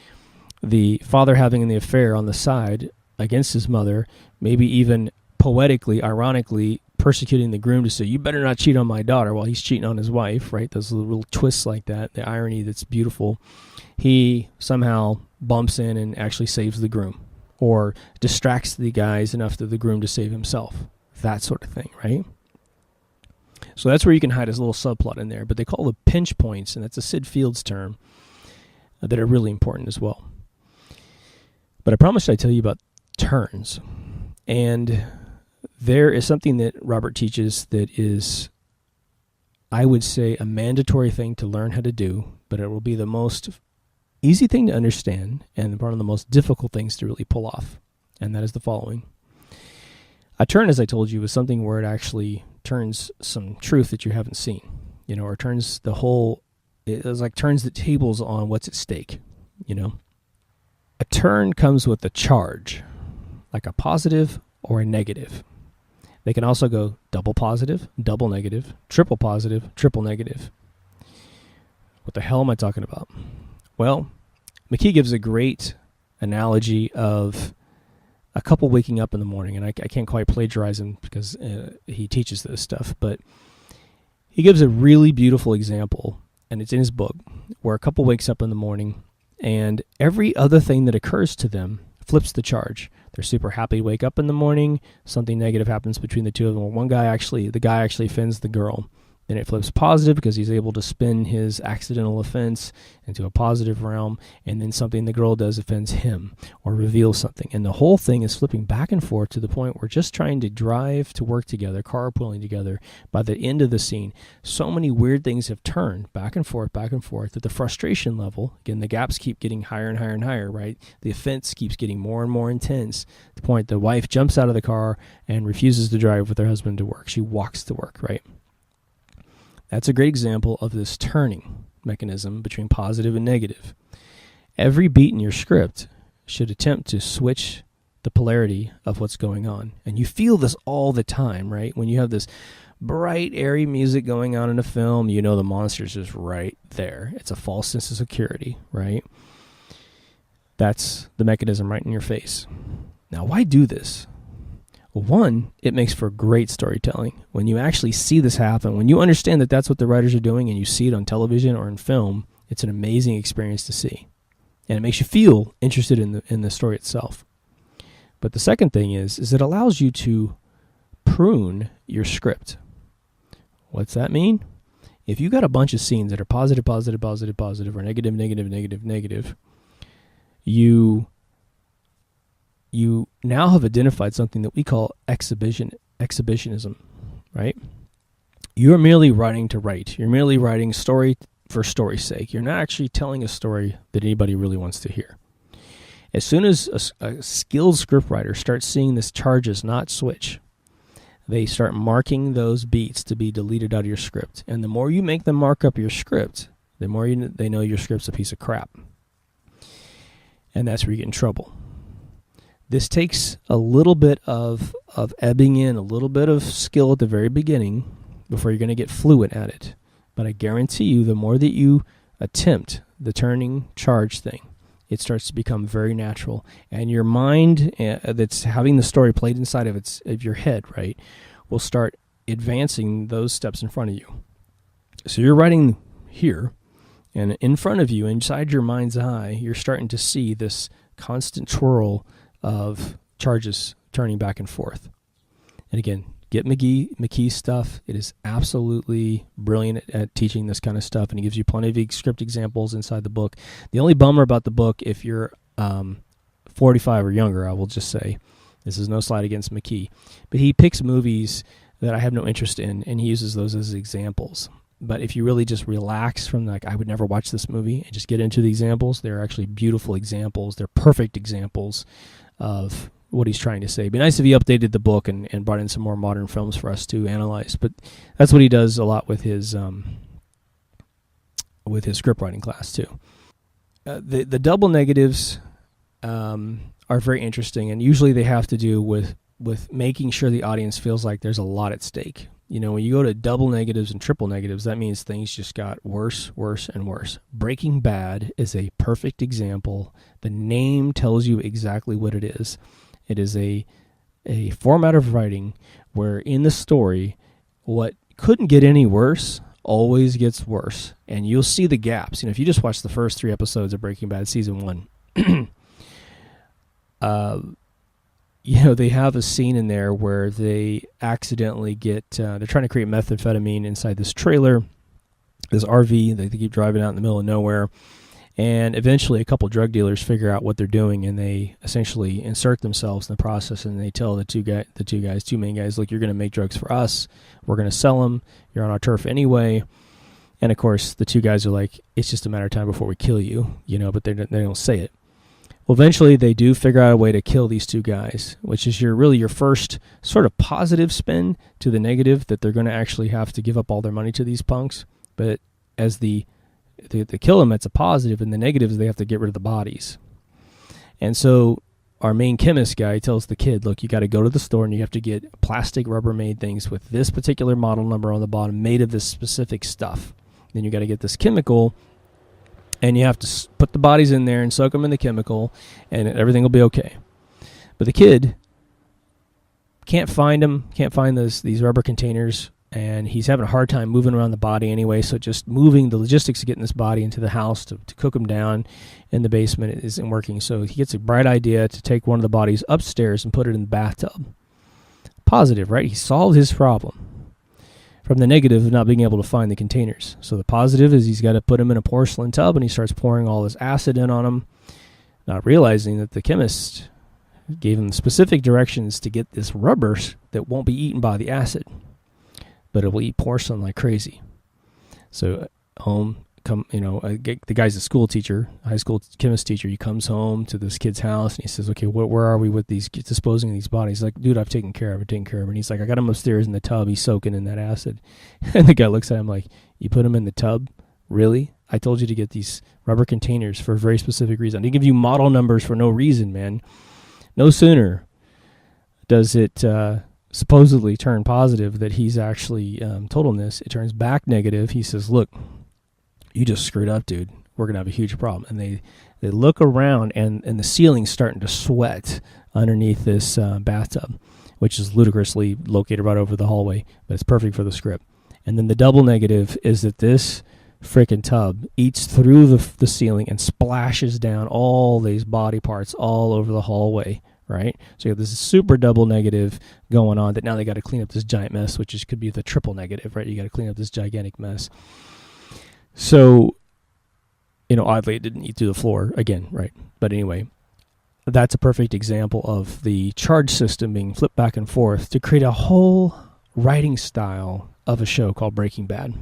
A: The father having the affair on the side against his mother, maybe even poetically, ironically, persecuting the groom to say, you better not cheat on my daughter, while he's cheating on his wife, right? Those little twists like that, the irony that's beautiful. He somehow bumps in and actually saves the groom, or distracts the guys enough to the groom to save himself. That sort of thing, right? So that's where you can hide his little subplot in there, but they call the pinch points, and that's a Sid Fields term, that are really important as well. But I promised I'd tell you about turns. And there is something that Robert teaches that is, I would say, a mandatory thing to learn how to do, but it will be the most easy thing to understand and one of the most difficult things to really pull off. And that is the following. A turn, as I told you, is something where it actually turns some truth that you haven't seen, or turns the whole, turns the tables on what's at stake, A turn comes with a charge, like a positive or a negative. They can also go double positive, double negative, triple positive, triple negative. What the hell am I talking about? Well, McKee gives a great analogy of a couple waking up in the morning, and I can't quite plagiarize him because he teaches this stuff, but he gives a really beautiful example, and it's in his book, where a couple wakes up in the morning, and every other thing that occurs to them flips the charge. They're super happy to wake up in the morning. Something negative happens between the two of them. The guy actually offends the girl. Then it flips positive because he's able to spin his accidental offense into a positive realm, and then something the girl does offends him or reveals something. And the whole thing is flipping back and forth to the point where just trying to drive to work together, carpooling together. By the end of the scene, so many weird things have turned back and forth, that the frustration level, again, the gaps keep getting higher and higher and higher, right? The offense keeps getting more and more intense, to the point the wife jumps out of the car and refuses to drive with her husband to work. She walks to work, right? That's a great example of this turning mechanism between positive and negative. Every beat in your script should attempt to switch the polarity of what's going on. And you feel this all the time, right? When you have this bright, airy music going on in a film, you know the monster's just right there. It's a false sense of security, right? That's the mechanism right in your face. Now, why do this? Well, one, it makes for great storytelling. When you actually see this happen, when you understand that that's what the writers are doing and you see it on television or in film, it's an amazing experience to see. And it makes you feel interested in the story itself. But the second thing is it allows you to prune your script. What's that mean? If you got a bunch of scenes that are positive, or negative, you now have identified something that we call exhibitionism, right? You're merely writing to write. You're merely writing story for story's sake. You're not actually telling a story that anybody really wants to hear. As soon as a skilled scriptwriter starts seeing this charges not switch, they start marking those beats to be deleted out of your script. And the more you make them mark up your script, the more they know your script's a piece of crap. And that's where you get in trouble. This takes a little bit of ebbing in, a little bit of skill at the very beginning before you're going to get fluent at it. But I guarantee you, the more that you attempt the turning charge thing, it starts to become very natural. And your mind that's having the story played inside of your head, right, will start advancing those steps in front of you. So you're writing here, and in front of you, inside your mind's eye, you're starting to see this constant twirl of charges turning back and forth. And again, get McKee's stuff. It is absolutely brilliant at teaching this kind of stuff, and he gives you plenty of script examples inside the book. The only bummer about the book, if you're 45 or younger, I will just say, this is no slight against McKee, but he picks movies that I have no interest in, and he uses those as examples. But if you really just relax from I would never watch this movie, and just get into the examples, they're actually beautiful examples. They're perfect examples of what he's trying to say. It'd be nice if he updated the book and brought in some more modern films for us to analyze. But that's what he does a lot with his script writing class too. The double negatives are very interesting, and usually they have to do with making sure the audience feels like there's a lot at stake. You know, when you go to double negatives and triple negatives, that means things just got worse, and worse. Breaking Bad is a perfect example. The name tells you exactly what it is. It is a format of writing where in the story, what couldn't get any worse always gets worse. And you'll see the gaps. You know, if you just watch the first 3 episodes of Breaking Bad season 1, they have a scene in there where they accidentally get, they're trying to create methamphetamine inside this trailer, this RV. They keep driving out in the middle of nowhere. And eventually a couple drug dealers figure out what they're doing, and they essentially insert themselves in the process, and they tell the two main guys, look, you're going to make drugs for us. We're going to sell them. You're on our turf anyway. And of course, the two guys are like, it's just a matter of time before we kill you, but they don't say it. Well, eventually they do figure out a way to kill these two guys, which is your first sort of positive spin to the negative, that they're going to actually have to give up all their money to these punks. But as they kill them, it's a positive, and the negative is they have to get rid of the bodies. And so our main chemist guy tells the kid, look, you got to go to the store and you have to get plastic Rubbermaid things with this particular model number on the bottom made of this specific stuff. Then you got to get this chemical, and you have to put the bodies in there and soak them in the chemical, and everything will be okay. But the kid can't find these rubber containers, and he's having a hard time moving around the body anyway, so just moving the logistics of getting this body into the house to cook him down in the basement isn't working. So he gets a bright idea to take one of the bodies upstairs and put it in the bathtub. Positive, right? He solved his problem. from the negative of not being able to find the containers. So the positive is he's got to put them in a porcelain tub, and he starts pouring all this acid in on them, not realizing that the chemist gave him specific directions to get this rubber that won't be eaten by the acid, but it will eat porcelain like crazy. So the guy's a school teacher, high school chemist teacher. He comes home to this kid's house and he says, okay, where are we with these disposing of these bodies? He's like, dude, I've taken care of it. And he's like, I got him upstairs in the tub. He's soaking in that acid. And the guy looks at him like, you put him in the tub? Really? I told you to get these rubber containers for a very specific reason. I didn't give you model numbers for no reason, man. No sooner does it supposedly turn positive that he's actually told him this, it turns back negative. He says, look, you just screwed up, dude. We're going to have a huge problem. And they look around, and the ceiling's starting to sweat underneath this bathtub, which is ludicrously located right over the hallway, but it's perfect for the script. And then the double negative is that this freaking tub eats through the ceiling and splashes down all these body parts all over the hallway, right? So you have this super double negative going on that now they got to clean up this giant mess, which could be the triple negative, right? You got to clean up this gigantic mess. So, oddly, it didn't eat through the floor again, right? But anyway, that's a perfect example of the charge system being flipped back and forth to create a whole writing style of a show called Breaking Bad.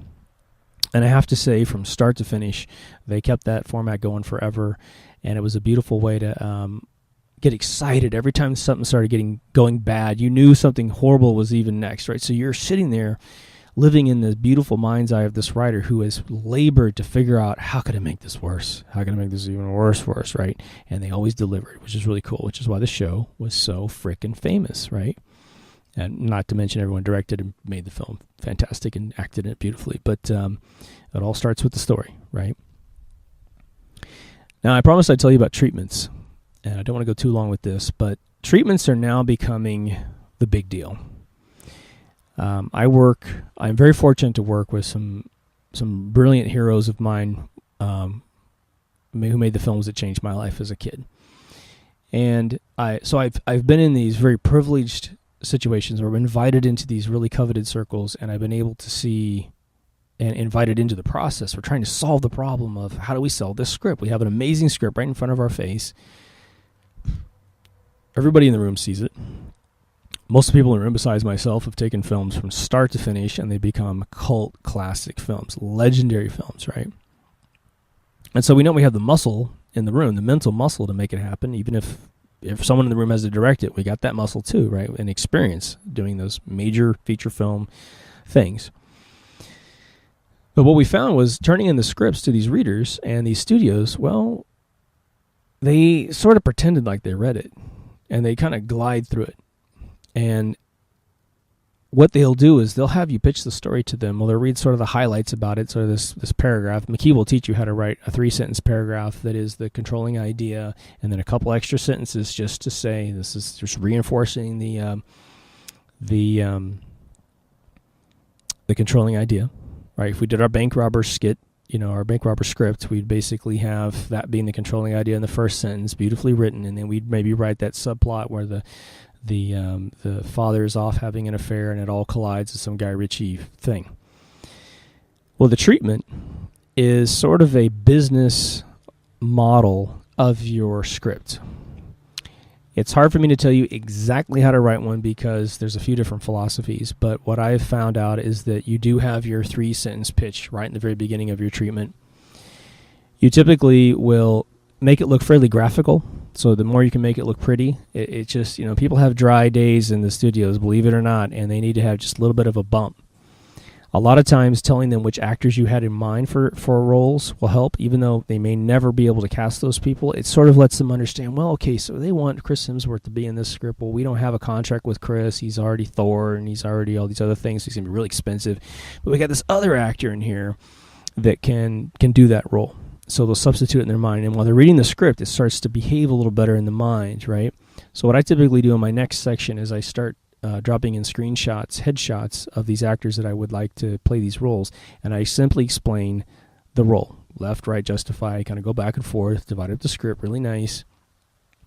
A: And I have to say, from start to finish, they kept that format going forever, and it was a beautiful way to get excited every time something started going bad. You knew something horrible was even next, right? So you're sitting there living in the beautiful mind's eye of this writer who has labored to figure out, how could I make this worse? How can I make this even worse for us, right? And they always delivered, which is really cool, which is why the show was so freaking famous, right? And not to mention everyone directed and made the film fantastic and acted in it beautifully. But it all starts with the story, right? Now, I promised I'd tell you about treatments, and I don't want to go too long with this, but treatments are now becoming the big deal. I'm very fortunate to work with some brilliant heroes of mine who made the films that changed my life as a kid. And I've been in these very privileged situations where I'm invited into these really coveted circles, and I've been able to see and invited into the process. We're trying to solve the problem of, how do we sell this script? We have an amazing script right in front of our face. Everybody in the room sees it. Most of the people in the room, besides myself, have taken films from start to finish, and they become cult classic films, legendary films, right? And so we know we have the muscle in the room, the mental muscle to make it happen. Even if someone in the room has to direct it, we got that muscle too, right? And experience doing those major feature film things. But what we found was, turning in the scripts to these readers and these studios, well, they sort of pretended like they read it, and they kind of glide through it. And what they'll do is they'll have you pitch the story to them. Well, they'll read sort of the highlights about it, sort of this paragraph. McKee will teach you how to write a 3-sentence paragraph that is the controlling idea, and then a couple extra sentences just to say, this is just reinforcing the controlling idea, right? If we did our bank robber skit, our bank robber script, we'd basically have that being the controlling idea in the first sentence, beautifully written, and then we'd maybe write that subplot where the father is off having an affair and it all collides with some Guy Ritchie thing. Well, the treatment is sort of a business model of your script. It's hard for me to tell you exactly how to write one because there's a few different philosophies, but what I've found out is that you do have your 3-sentence pitch right in the very beginning of your treatment. You typically will make it look fairly graphical. So the more you can make it look pretty, it just, people have dry days in the studios, believe it or not, and they need to have just a little bit of a bump. A lot of times telling them which actors you had in mind for roles will help, even though they may never be able to cast those people. It sort of lets them understand, well, okay, so they want Chris Hemsworth to be in this script. Well, we don't have a contract with Chris. He's already Thor, and he's already all these other things. So he's going to be really expensive. But we got this other actor in here that can do that role. So they'll substitute it in their mind. And while they're reading the script, it starts to behave a little better in the mind, right? So what I typically do in my next section is I start dropping in screenshots, headshots of these actors that I would like to play these roles. And I simply explain the role. Left, right, justify, kind of go back and forth, divide up the script, really nice.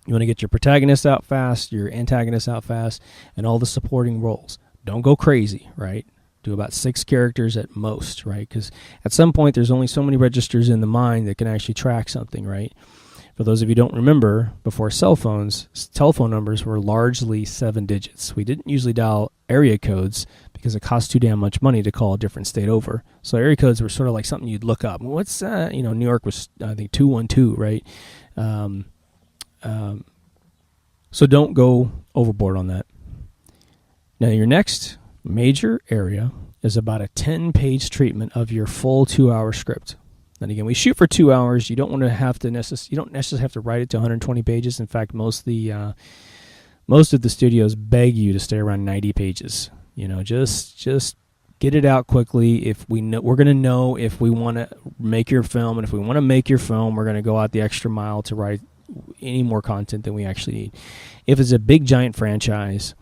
A: You want to get your protagonist out fast, your antagonist out fast, and all the supporting roles. Don't go crazy, right? Do about 6 characters at most, right? Because at some point, there's only so many registers in the mind that can actually track something, right? For those of you who don't remember, before cell phones, telephone numbers were largely 7 digits. We didn't usually dial area codes because it cost too damn much money to call a different state over. So area codes were sort of like something you'd look up. What's that? New York was, I think, 212, right? So don't go overboard on that. Now, your next major area is about a 10-page treatment of your full 2-hour script. And again, we shoot for 2 hours. You don't want to have to you don't necessarily have to write it to 120 pages. In fact, most of the studios beg you to stay around 90 pages. Just get it out quickly. If we're going to know if we want to make your film, and if we want to make your film, we're going to go out the extra mile to write any more content than we actually need. If it's a big giant franchise,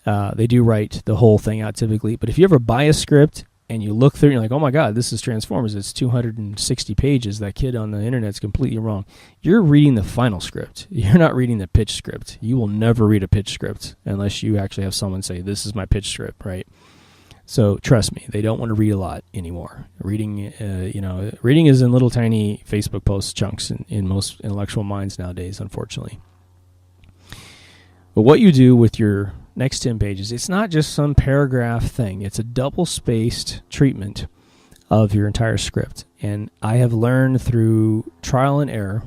A: they do write the whole thing out typically. But if you ever buy a script and you look through and you're like, oh my God, this is Transformers, it's 260 pages, that kid on the internet's completely wrong. You're reading the final script. You're not reading the pitch script. You will never read a pitch script unless you actually have someone say, this is my pitch script, right? So trust me, they don't want to read a lot anymore. Reading is in little tiny Facebook post chunks in most intellectual minds nowadays, unfortunately. But what you do with your next 10 pages, it's not just some paragraph thing. It's a double-spaced treatment of your entire script. And I have learned through trial and error,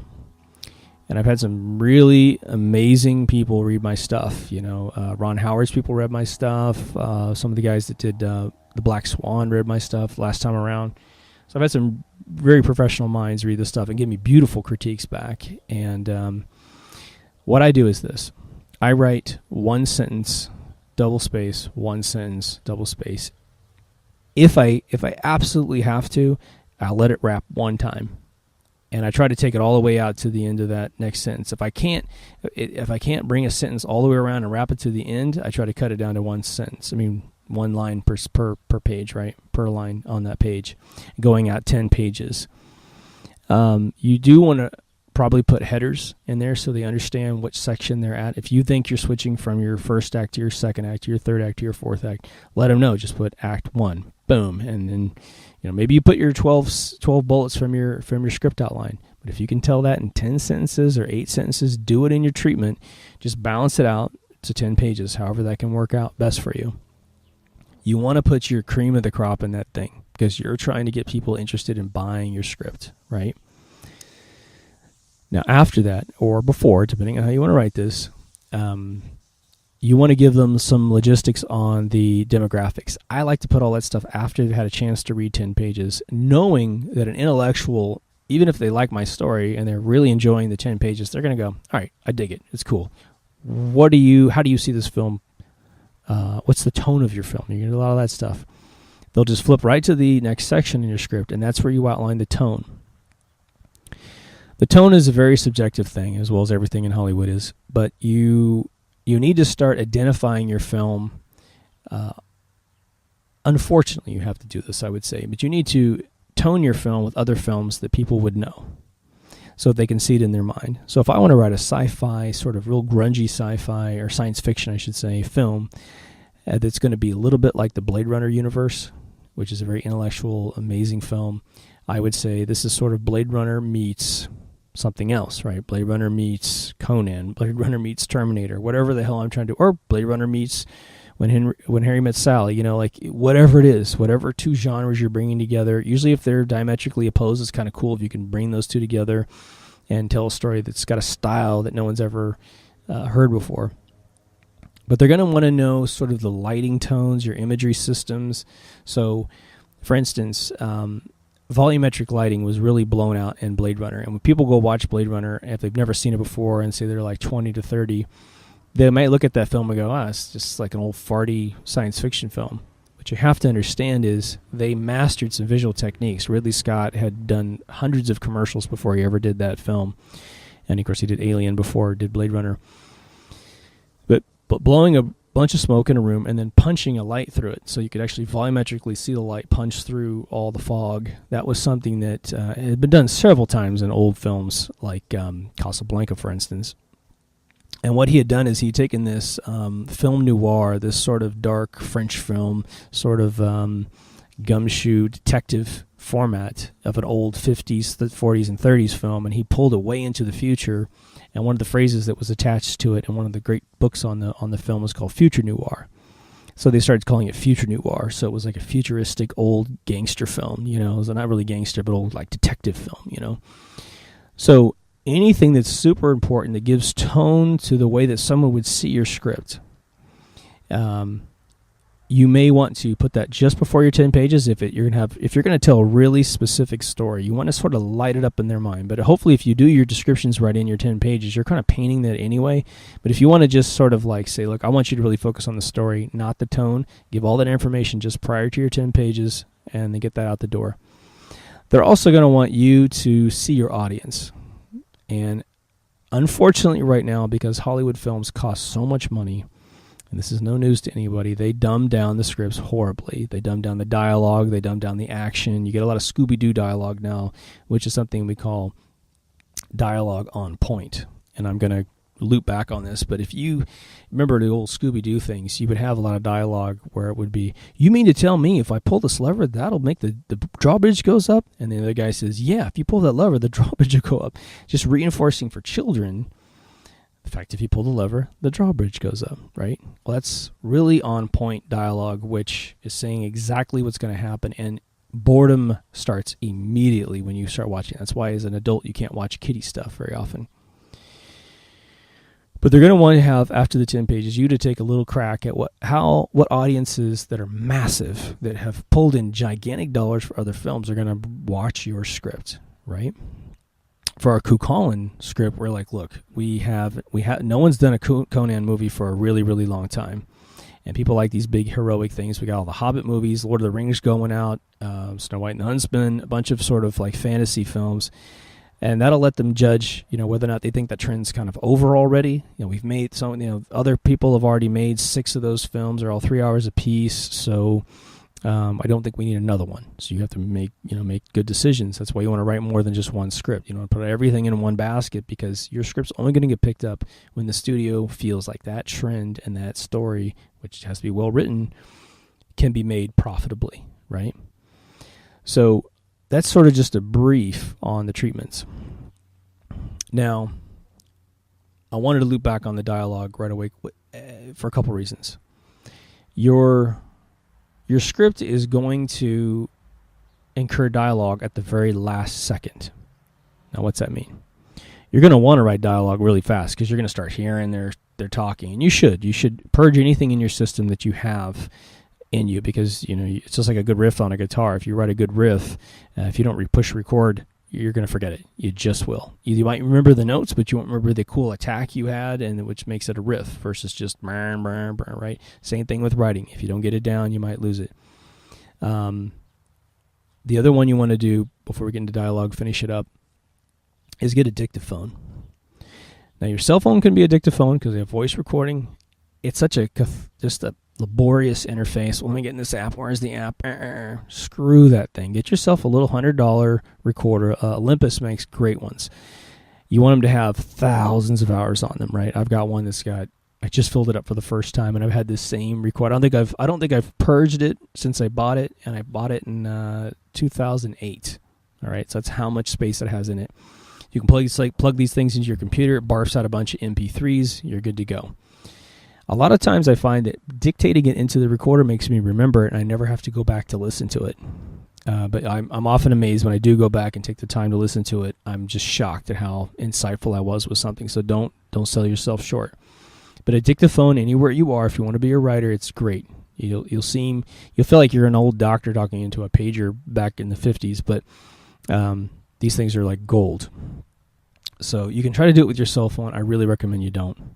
A: and I've had some really amazing people read my stuff. Ron Howard's people read my stuff. Some of the guys that did The Black Swan read my stuff last time around. So I've had some very professional minds read this stuff and give me beautiful critiques back. And what I do is this. I write one sentence, double space, one sentence, double space. If I absolutely have to, I'll let it wrap one time. And I try to take it all the way out to the end of that next sentence. If I can't bring a sentence all the way around and wrap it to the end, I try to cut it down to one sentence. One line per page, right? Per line on that page, going out 10 pages. You do want to probably put headers in there so they understand which section they're at. If you think you're switching from your first act to your second act to your third act to your fourth act, let them know. Just put act 1, boom, and then maybe you put your 12 bullets from your script outline. But if you can tell that in 10 sentences or 8 sentences, do it in your treatment. Just balance it out to 10 pages, however that can work out best for you. You want to put your cream of the crop in that thing because you're trying to get people interested in buying your script, right? Now, after that, or before, depending on how you want to write this, you want to give them some logistics on the demographics. I like to put all that stuff after they've had a chance to read 10 pages, knowing that an intellectual, even if they like my story and they're really enjoying the 10 pages, they're going to go, all right, I dig it. It's cool. How do you see this film? What's the tone of your film? You're going to do a lot of that stuff. They'll just flip right to the next section in your script, and that's where you outline the tone. The tone is a very subjective thing, as well as everything in Hollywood is, but you need to start identifying your film. Unfortunately, you have to do this, I would say, but you need to tone your film with other films that people would know so that they can see it in their mind. So if I want to write a sci-fi, sort of real grungy sci-fi, or science fiction, I should say, film that's going to be a little bit like the Blade Runner universe, which is a very intellectual, amazing film, I would say this is sort of Blade Runner meets something else, right? Blade Runner meets Conan, Blade Runner meets Terminator, whatever the hell I'm trying to do, or Blade Runner meets When Harry Met Sally, like whatever it is, whatever two genres you're bringing together. Usually if they're diametrically opposed, it's kind of cool if you can bring those two together and tell a story that's got a style that no one's ever heard before. But they're going to want to know sort of the lighting tones, your imagery systems. So, for instance, volumetric lighting was really blown out in Blade Runner. And when people go watch Blade Runner, if they've never seen it before and say they're like 20 to 30, they might look at that film and go, it's just like an old farty science fiction film. What you have to understand is they mastered some visual techniques. Ridley Scott had done hundreds of commercials before he ever did that film. And, of course, he did Alien before he did Blade Runner. But blowing a bunch of smoke in a room and then punching a light through it so you could actually volumetrically see the light punch through all the fog. That was something that had been done several times in old films like Casablanca, for instance. And what he had done is he'd taken this film noir, this sort of dark French film, sort of gumshoe detective format of an old 50s, 40s, and 30s film, and he pulled it way into the future. And one of the phrases that was attached to it in one of the great books on the film was called future noir. So they started calling it future noir. So it was like a futuristic old gangster film, you know. It was not really gangster, but old like detective film, you know. So anything that's super important that gives tone to the way that someone would see your script, you may want to put that just before your 10 pages. If you're going to tell a really specific story, you want to sort of light it up in their mind. But hopefully if you do your descriptions right in your 10 pages, you're kind of painting that anyway. But if you want to just sort of like say, look, I want you to really focus on the story, not the tone, give all that information just prior to your 10 pages and then get that out the door. They're also going to want you to see your audience. And unfortunately right now, because Hollywood films cost so much money, and this is no news to anybody, they dumb down the scripts horribly. They dumb down the dialogue. They dumb down the action. You get a lot of Scooby-Doo dialogue now, which is something we call dialogue on point. And I'm going to loop back on this, but if you remember the old Scooby-Doo things, you would have a lot of dialogue where it would be, you mean to tell me if I pull this lever, that'll make the drawbridge goes up? And the other guy says, yeah, if you pull that lever, the drawbridge will go up. Just reinforcing for children the fact if you pull the lever, the drawbridge goes up, right? Well, that's really on-point dialogue, which is saying exactly what's going to happen, and boredom starts immediately when you start watching. That's why as an adult you can't watch kiddie stuff very often. But they're going to want to have, after the 10 pages, you to take a little crack at what audiences that are massive, that have pulled in gigantic dollars for other films, are going to watch your script, right? For our Cuchulainn script, we're like, look, we have no one's done a Conan movie for a really, really long time. And people like these big heroic things. We got all the Hobbit movies, Lord of the Rings going out, Snow White and the Huntsman, a bunch of sort of like fantasy films. And that'll let them judge, you know, whether or not they think that trend's kind of over already. You know, we've made some, you know, other people have already made 6 of those films. They're all 3 hours apiece. So I don't think we need another one. So you have to make good decisions. That's why you want to write more than just one script. You don't want to put everything in one basket, because your script's only going to get picked up when the studio feels like that trend and that story, which has to be well written, can be made profitably, right? So that's sort of just a brief on the treatments. Now, I wanted to loop back on the dialogue right away for a couple reasons. Your script is going to incur dialogue at the very last second. Now, what's that mean? You're going to want to write dialogue really fast because you're going to start hearing they're talking, and you should purge anything in your system that you have in you, because you know it's just like a good riff on a guitar. If you write a good riff, if you don't push record, you're going to forget it. You just will. You might remember the notes, but you won't remember the cool attack you had, and which makes it a riff versus just right. Same thing with writing. If you don't get it down, you might lose it. The other one you want to do before we get into dialogue, finish it up, is get a dictaphone. Now your cell phone can be a dictaphone because they have voice recording. It's such just a laborious interface. Well, let me get in this app. Where's the app? Screw that thing. Get yourself a little $100 recorder. Olympus makes great ones. You want them to have thousands of hours on them, right? I've got one I just filled it up for the first time, and I've had this same recorder. I don't think I've purged it since I bought it, and I bought it in 2008. All right, so that's how much space it has in it. You can plug these things into your computer. It barfs out a bunch of MP3s. You're good to go. A lot of times I find that dictating it into the recorder makes me remember it, and I never have to go back to listen to it. But I'm often amazed when I do go back and take the time to listen to it. I'm just shocked at how insightful I was with something. So don't sell yourself short. But a dictaphone, anywhere you are, if you want to be a writer, it's great. You'll feel like you're an old doctor talking into a pager back in the 50s. But these things are like gold. So you can try to do it with your cell phone. I really recommend you don't.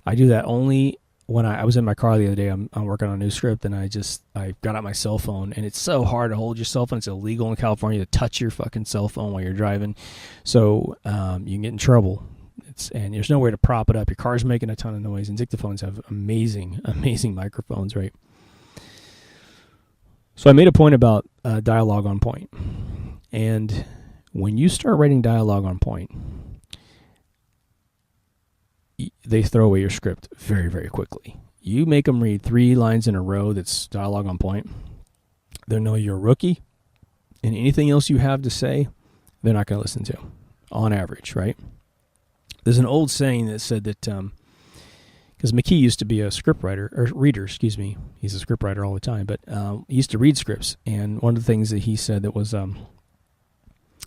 A: I do that only when I was in my car the other day. I'm working on a new script, and I got out my cell phone, and it's so hard to hold your cell phone. It's illegal in California to touch your fucking cell phone while you're driving, so you can get in trouble. And there's nowhere to prop it up. Your car's making a ton of noise, and dictaphones have amazing microphones, right? So I made a point about dialogue on point, and when you start writing dialogue on point, they throw away your script very, very quickly. You make them read 3 lines in a row that's dialogue on point, they'll know you're a rookie, and anything else you have to say, they're not going to listen to, on average, right? There's an old saying that said that, because McKee used to be a reader, excuse me. He's a scriptwriter all the time, but he used to read scripts, and one of the things that he said that was,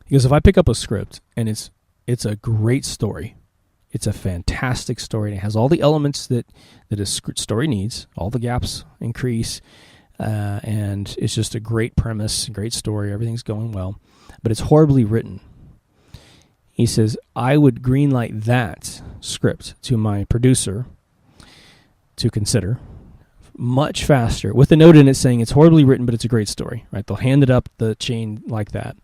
A: because if I pick up a script and it's a great story, it's a fantastic story, and it has all the elements that a story needs, all the gaps increase, and it's just a great premise, great story, everything's going well, but it's horribly written. He says, I would greenlight that script to my producer to consider much faster, with a note in it saying it's horribly written, but it's a great story, right? They'll hand it up the chain like that,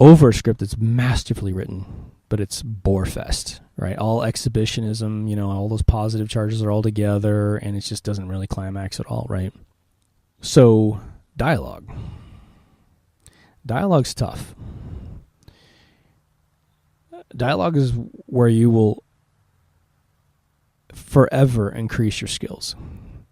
A: over a script that's masterfully written, but it's bore fest, right? All exhibitionism, all those positive charges are all together, and it just doesn't really climax at all, right? So, dialogue. Dialogue's tough. Dialogue is where you will forever increase your skills.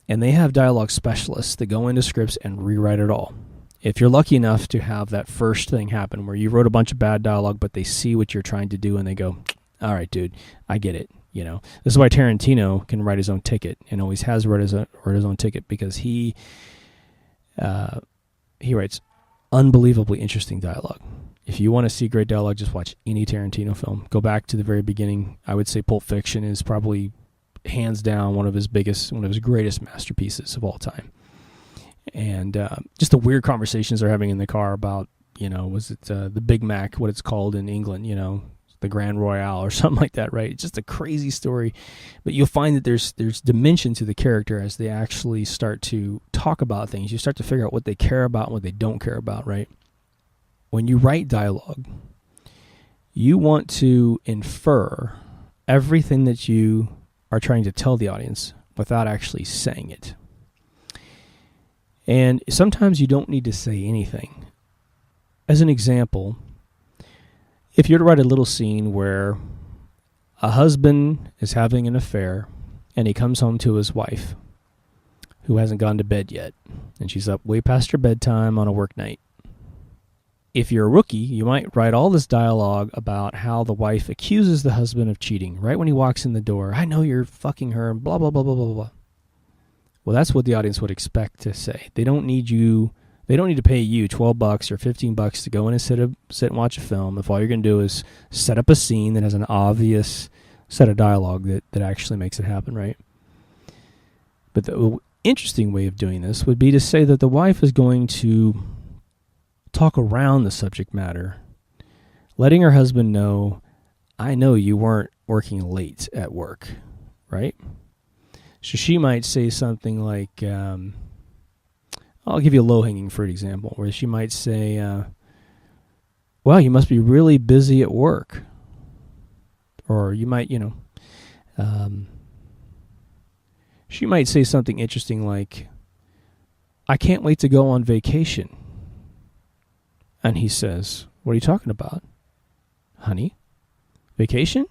A: And they have dialogue specialists that go into scripts and rewrite it all. If you're lucky enough to have that first thing happen where you wrote a bunch of bad dialogue, but they see what you're trying to do and they go, all right, dude, I get it. This is why Tarantino can write his own ticket and always has wrote his own ticket, because he writes unbelievably interesting dialogue. If you want to see great dialogue, just watch any Tarantino film. Go back to the very beginning. I would say Pulp Fiction is probably hands down one of his greatest masterpieces of all time. And just the weird conversations they're having in the car about, was it the Big Mac, what it's called in England, the Grand Royale or something like that, right? It's just a crazy story. But you'll find that there's dimension to the character as they actually start to talk about things. You start to figure out what they care about and what they don't care about, right? When you write dialogue, you want to infer everything that you are trying to tell the audience without actually saying it. And sometimes you don't need to say anything. As an example, if you're to write a little scene where a husband is having an affair and he comes home to his wife who hasn't gone to bed yet, and she's up way past her bedtime on a work night. If you're a rookie, you might write all this dialogue about how the wife accuses the husband of cheating right when he walks in the door. I know you're fucking her, blah, blah, blah, blah, blah, blah. Well, that's what the audience would expect to say. They don't need to pay you $12 or $15 to go in and sit and watch a film if all you're going to do is set up a scene that has an obvious set of dialogue that actually makes it happen, right? But the interesting way of doing this would be to say that the wife is going to talk around the subject matter, letting her husband know, I know you weren't working late at work, right? So she might say something like, I'll give you a low-hanging fruit example, where she might say, well, you must be really busy at work. Or you might, she might say something interesting like, I can't wait to go on vacation. And he says, what are you talking about? Honey, vacation?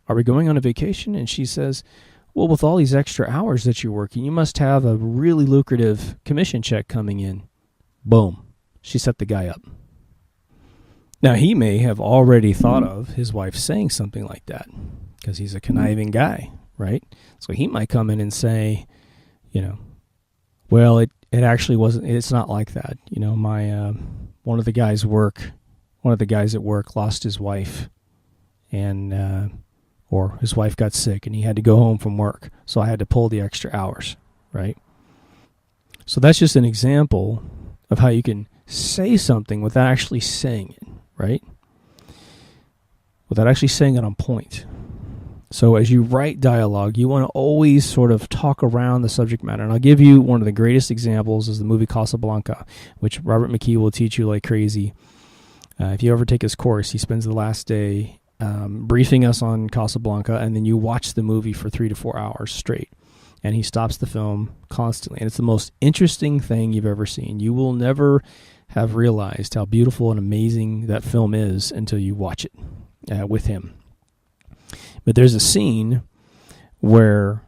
A: Are we going on a vacation? And she says, well, with all these extra hours that you're working, you must have a really lucrative commission check coming in. Boom. She set the guy up. Now, he may have already thought of his wife saying something like that because he's a conniving guy, right? So he might come in and say, well, it actually wasn't, it's not like that. My, one of the guys at work lost his wife, and or his wife got sick and he had to go home from work, so I had to pull the extra hours, right? So that's just an example of how you can say something without actually saying it, right? Without actually saying it on point. So as you write dialogue, you want to always sort of talk around the subject matter. And I'll give you one of the greatest examples is the movie Casablanca, which Robert McKee will teach you like crazy. If you ever take his course, he spends the last day briefing us on Casablanca, and then you watch the movie for 3 to 4 hours straight. And he stops the film constantly. And it's the most interesting thing you've ever seen. You will never have realized how beautiful and amazing that film is until you watch it with him. But there's a scene where,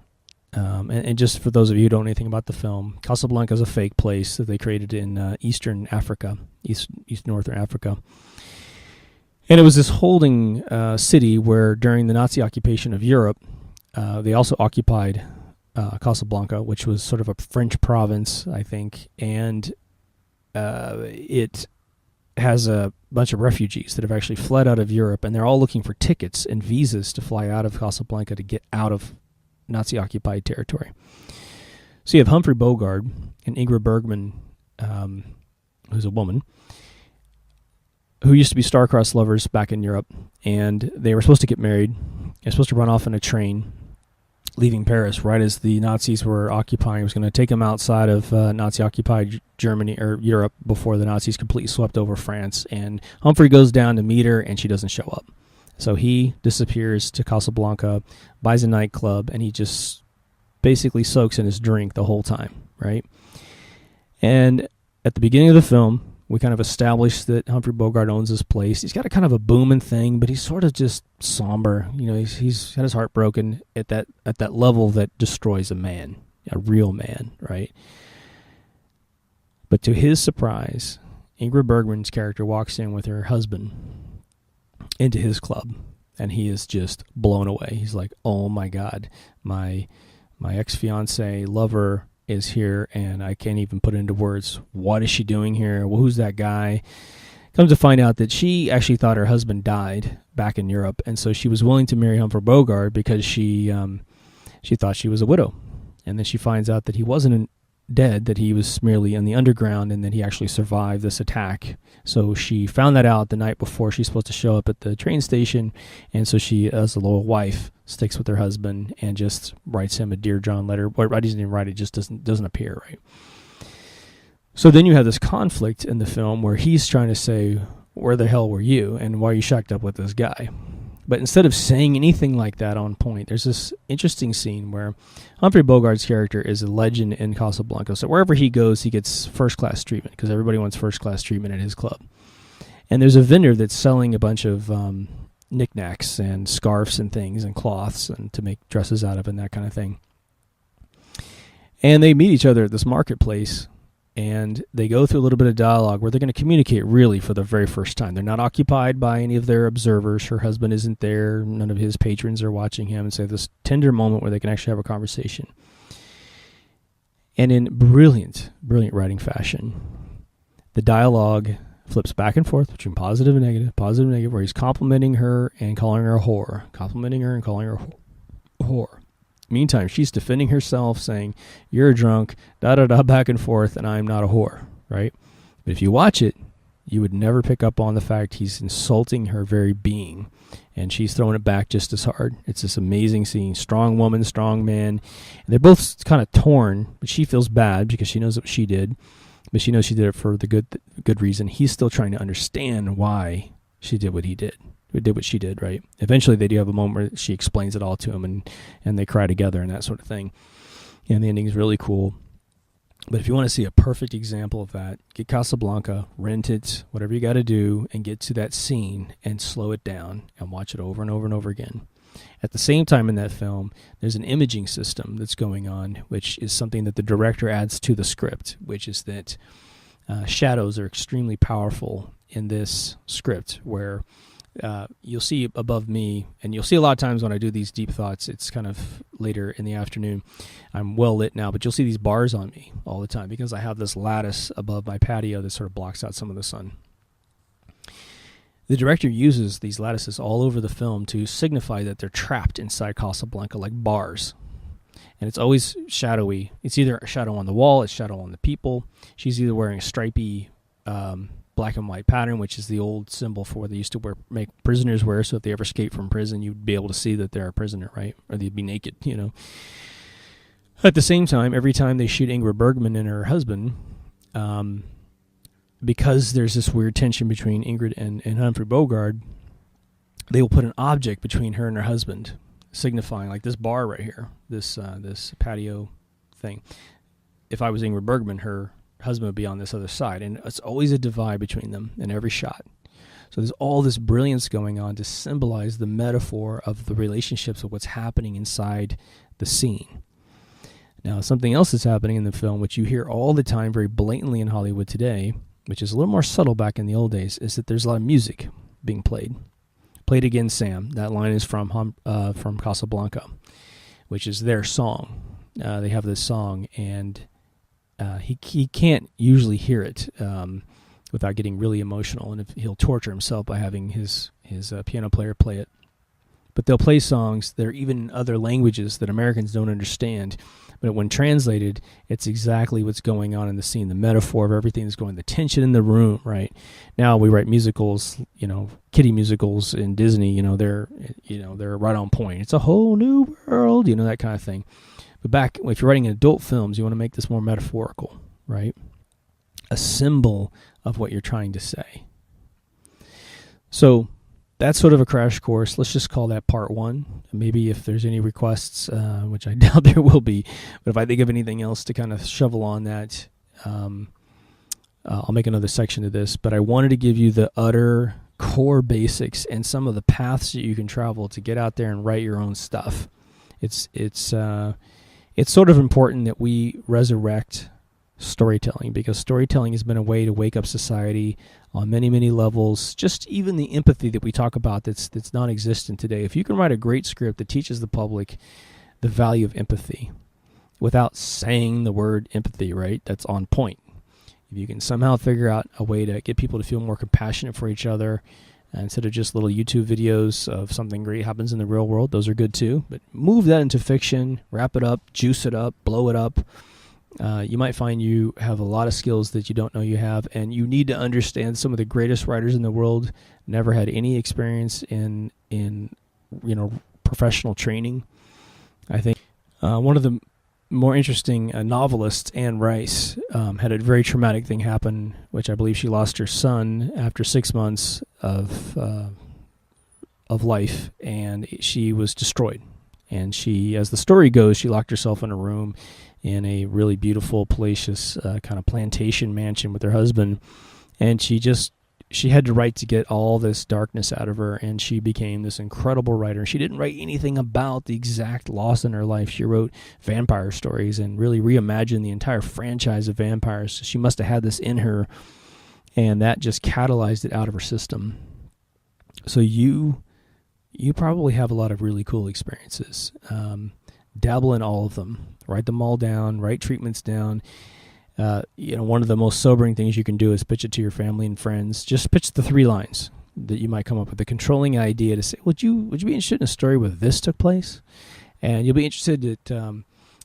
A: and just for those of you who don't know anything about the film, Casablanca is a fake place that they created in Eastern Africa, East Northern Africa. And it was this holding city where during the Nazi occupation of Europe, they also occupied Casablanca, which was sort of a French province, I think, and it has a bunch of refugees that have actually fled out of Europe, and they're all looking for tickets and visas to fly out of Casablanca to get out of Nazi-occupied territory. So you have Humphrey Bogart and Ingrid Bergman, who's a woman, who used to be star-crossed lovers back in Europe, and they were supposed to get married. They're supposed to run off in a train, leaving Paris right as the Nazis were occupying. It was going to take them outside of Nazi-occupied Germany or Europe before the Nazis completely swept over France. And Humphrey goes down to meet her, and she doesn't show up. So he disappears to Casablanca, buys a nightclub, and he just basically soaks in his drink the whole time, right? And at the beginning of the film, we kind of establish that Humphrey Bogart owns this place. He's got a kind of a booming thing, but he's sort of just somber. You know, he's got his heart broken at that level that destroys a man, a real man, right? But to his surprise, Ingrid Bergman's character walks in with her husband into his club, and he is just blown away. He's like, "Oh my God, my ex-fiance lover is here, and I can't even put it into words. What is she doing here? Well, who's that guy?" Comes to find out that she actually thought her husband died back in Europe, and so she was willing to marry Humphrey Bogart because she thought she was a widow. And then she finds out that he wasn't dead, that he was merely in the underground, and that he actually survived this attack. So she found that out the night before she's supposed to show up at the train station, and so she, as a loyal wife, sticks with her husband and just writes him a Dear John letter. Or he doesn't even write it, just doesn't appear, right? So then you have this conflict in the film where he's trying to say, "Where the hell were you? And why are you shacked up with this guy?" But instead of saying anything like that on point, there's this interesting scene where Humphrey Bogart's character is a legend in Casablanca. So wherever he goes, he gets first-class treatment because everybody wants first-class treatment at his club. And there's a vendor that's selling a bunch of knickknacks and scarves and things and cloths and to make dresses out of and that kind of thing. And they meet each other at this marketplace, and they go through a little bit of dialogue where they're going to communicate really for the very first time. They're not occupied by any of their observers. Her husband isn't there. None of his patrons are watching him. And so this tender moment where they can actually have a conversation. And in brilliant writing fashion, the dialogue flips back and forth between positive and negative, where he's complimenting her and calling her a whore, complimenting her and calling her a whore. Meantime, she's defending herself, saying, "You're a drunk, da-da-da," back and forth, and I'm not a whore, right? But if you watch it, you would never pick up on the fact he's insulting her very being, and she's throwing it back just as hard. It's this amazing scene. Strong woman, strong man. And they're both kind of torn, but she feels bad because she knows what she did, but she knows she did it for the good reason. He's still trying to understand why she did what he did. Did what she did, right? Eventually they do have a moment where she explains it all to him, and they cry together and that sort of thing. And the ending is really cool. But if you want to see a perfect example of that, get Casablanca, rent it, whatever you got to do, and get to that scene and slow it down and watch it over and over and over again. At the same time in that film, there's an imaging system that's going on, which is something that the director adds to the script, which is that shadows are extremely powerful in this script, where you'll see above me, and you'll see a lot of times when I do these deep thoughts, it's kind of later in the afternoon. I'm well lit now, but you'll see these bars on me all the time because I have this lattice above my patio that sort of blocks out some of the sun. The director uses these lattices all over the film to signify that they're trapped inside Casablanca like bars. And it's always shadowy. It's either a shadow on the wall, it's shadow on the people. She's either wearing a stripy black and white pattern, which is the old symbol for what they used to make prisoners wear. So if they ever escape from prison, you'd be able to see that they're a prisoner, right? Or they'd be naked, you know. At the same time, every time they shoot Ingrid Bergman and her husband, because there's this weird tension between Ingrid and Humphrey Bogart, they will put an object between her and her husband, signifying like this bar right here, this patio thing. If I was Ingrid Bergman, her husband would be on this other side, and it's always a divide between them in every shot. So there's all this brilliance going on to symbolize the metaphor of the relationships of what's happening inside the scene. Now, something else that's happening in the film, which you hear all the time very blatantly in Hollywood today, which is a little more subtle back in the old days, is that there's a lot of music being played. Play it again, Sam. That line is from Casablanca, which is their song. They have this song, and he can't usually hear it without getting really emotional, and he'll torture himself by having his piano player play it. But they'll play songs that are even in other languages that Americans don't understand. But when translated, it's exactly what's going on in the scene, the metaphor of everything that's going, the tension in the room, right? Now we write musicals, kiddie musicals in Disney, they're right on point. It's a whole new world, that kind of thing. But back, if you're writing adult films, you want to make this more metaphorical, right? A symbol of what you're trying to say. So that's sort of a crash course. Let's just call that part one. Maybe if there's any requests, which I doubt there will be, but if I think of anything else to kind of shovel on that, I'll make another section of this. But I wanted to give you the utter core basics and some of the paths that you can travel to get out there and write your own stuff. It's sort of important that we resurrect storytelling, because storytelling has been a way to wake up society on many, many levels. Just even the empathy that we talk about that's non-existent today. If you can write a great script that teaches the public the value of empathy without saying the word empathy, right, that's on point. If you can somehow figure out a way to get people to feel more compassionate for each other, instead of just little YouTube videos of something great happens in the real world, those are good too. But move that into fiction, wrap it up, juice it up, blow it up. You might find you have a lot of skills that you don't know you have, and you need to understand some of the greatest writers in the world never had any experience in professional training. I think one of the more interesting novelists, Anne Rice, had a very traumatic thing happen, which I believe she lost her son after 6 months of life, and she was destroyed. And she, as the story goes, she locked herself in a room in a really beautiful, palatial kind of plantation mansion with her husband, and she had to write to get all this darkness out of her, and she became this incredible writer. She didn't write anything about the exact loss in her life. She wrote vampire stories and really reimagined the entire franchise of vampires. She must have had this in her, and that just catalyzed it out of her system. So you probably have a lot of really cool experiences. Dabble in all of them. Write them all down. Write treatments down. One of the most sobering things you can do is pitch it to your family and friends. Just pitch the 3 lines that you might come up with. The controlling idea to say, would you be interested in a story where this took place? And you'll be interested that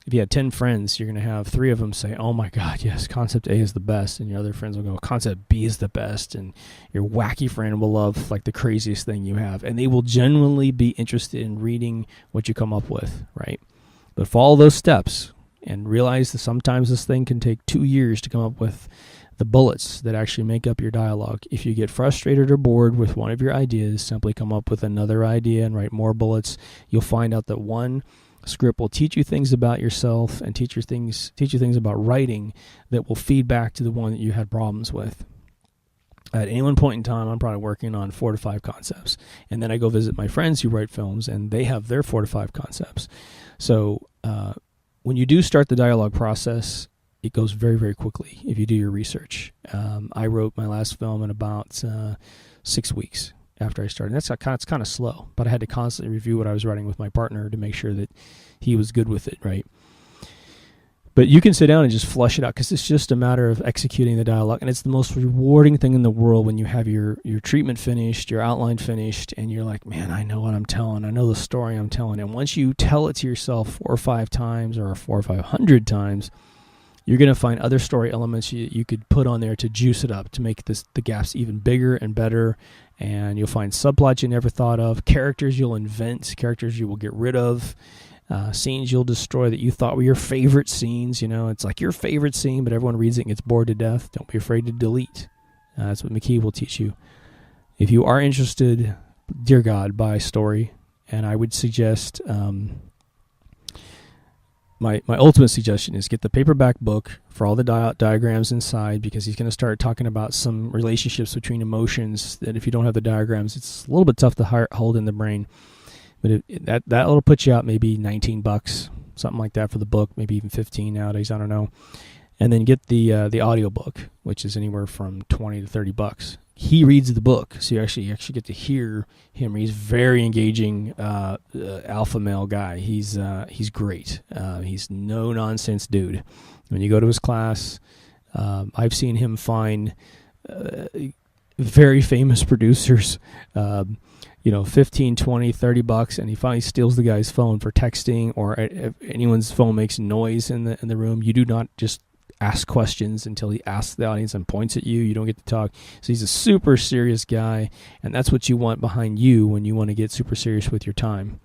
A: if you had 10 friends, you're going to have 3 of them say, oh my God, yes, concept A is the best. And your other friends will go, concept B is the best. And your wacky friend will love like the craziest thing you have. And they will genuinely be interested in reading what you come up with, right? But follow those steps and realize that sometimes this thing can take 2 years to come up with the bullets that actually make up your dialogue. If you get frustrated or bored with one of your ideas, simply come up with another idea and write more bullets. You'll find out that one script will teach you things about yourself and teach you things about writing that will feed back to the one that you had problems with. At any one point in time, I'm probably working on 4 to 5 concepts. And then I go visit my friends who write films, and they have their 4 to 5 concepts. So when you do start the dialogue process, it goes very, very quickly if you do your research. I wrote my last film in about 6 weeks after I started. It's kind of slow, but I had to constantly review what I was writing with my partner to make sure that he was good with it, right? But you can sit down and just flush it out, because it's just a matter of executing the dialogue, and it's the most rewarding thing in the world when you have your treatment finished, your outline finished, and you're like, man, I know what I'm telling. I know the story I'm telling. And once you tell it to yourself 4 or 5 times or 400 or 500 times, you're going to find other story elements you could put on there to juice it up, to make the gaps even bigger and better. And you'll find subplots you never thought of, characters you'll invent, characters you will get rid of, scenes you'll destroy that you thought were your favorite scenes. It's like your favorite scene, but everyone reads it and gets bored to death. Don't be afraid to delete. That's what McKee will teach you. If you are interested, dear God, buy story. And I would suggest my ultimate suggestion is get the paperback book for all the diagrams inside, because he's going to start talking about some relationships between emotions that if you don't have the diagrams, it's a little bit tough to hold in the brain. But that'll put you out maybe $19, something like that for the book, maybe even 15 nowadays, I don't know. And then get the audio book, which is anywhere from $20 to $30. He reads the book, so you actually get to hear him. He's very engaging, alpha male guy. He's great. He's no nonsense dude. When you go to his class, I've seen him find very famous producers, $15, $20, $30, and he finally steals the guy's phone for texting, or if anyone's phone makes noise in the room. You do not just ask questions until he asks the audience and points at you. You don't get to talk. So he's a super serious guy, and that's what you want behind you when you want to get super serious with your time.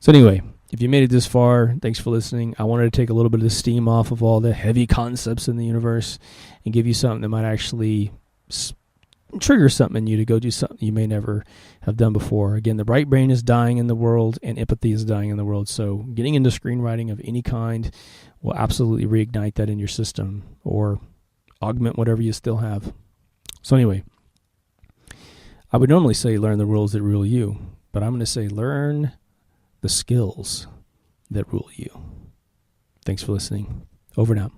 A: So anyway, if you made it this far, thanks for listening. I wanted to take a little bit of the steam off of all the heavy concepts in the universe and give you something that might actually trigger something in you to go do something you may never have done before. Again, the right brain is dying in the world, and empathy is dying in the world. So getting into screenwriting of any kind will absolutely reignite that in your system, or augment whatever you still have. So anyway, I would normally say learn the rules that rule you, but I'm going to say learn the skills that rule you. Thanks for listening. Over and out.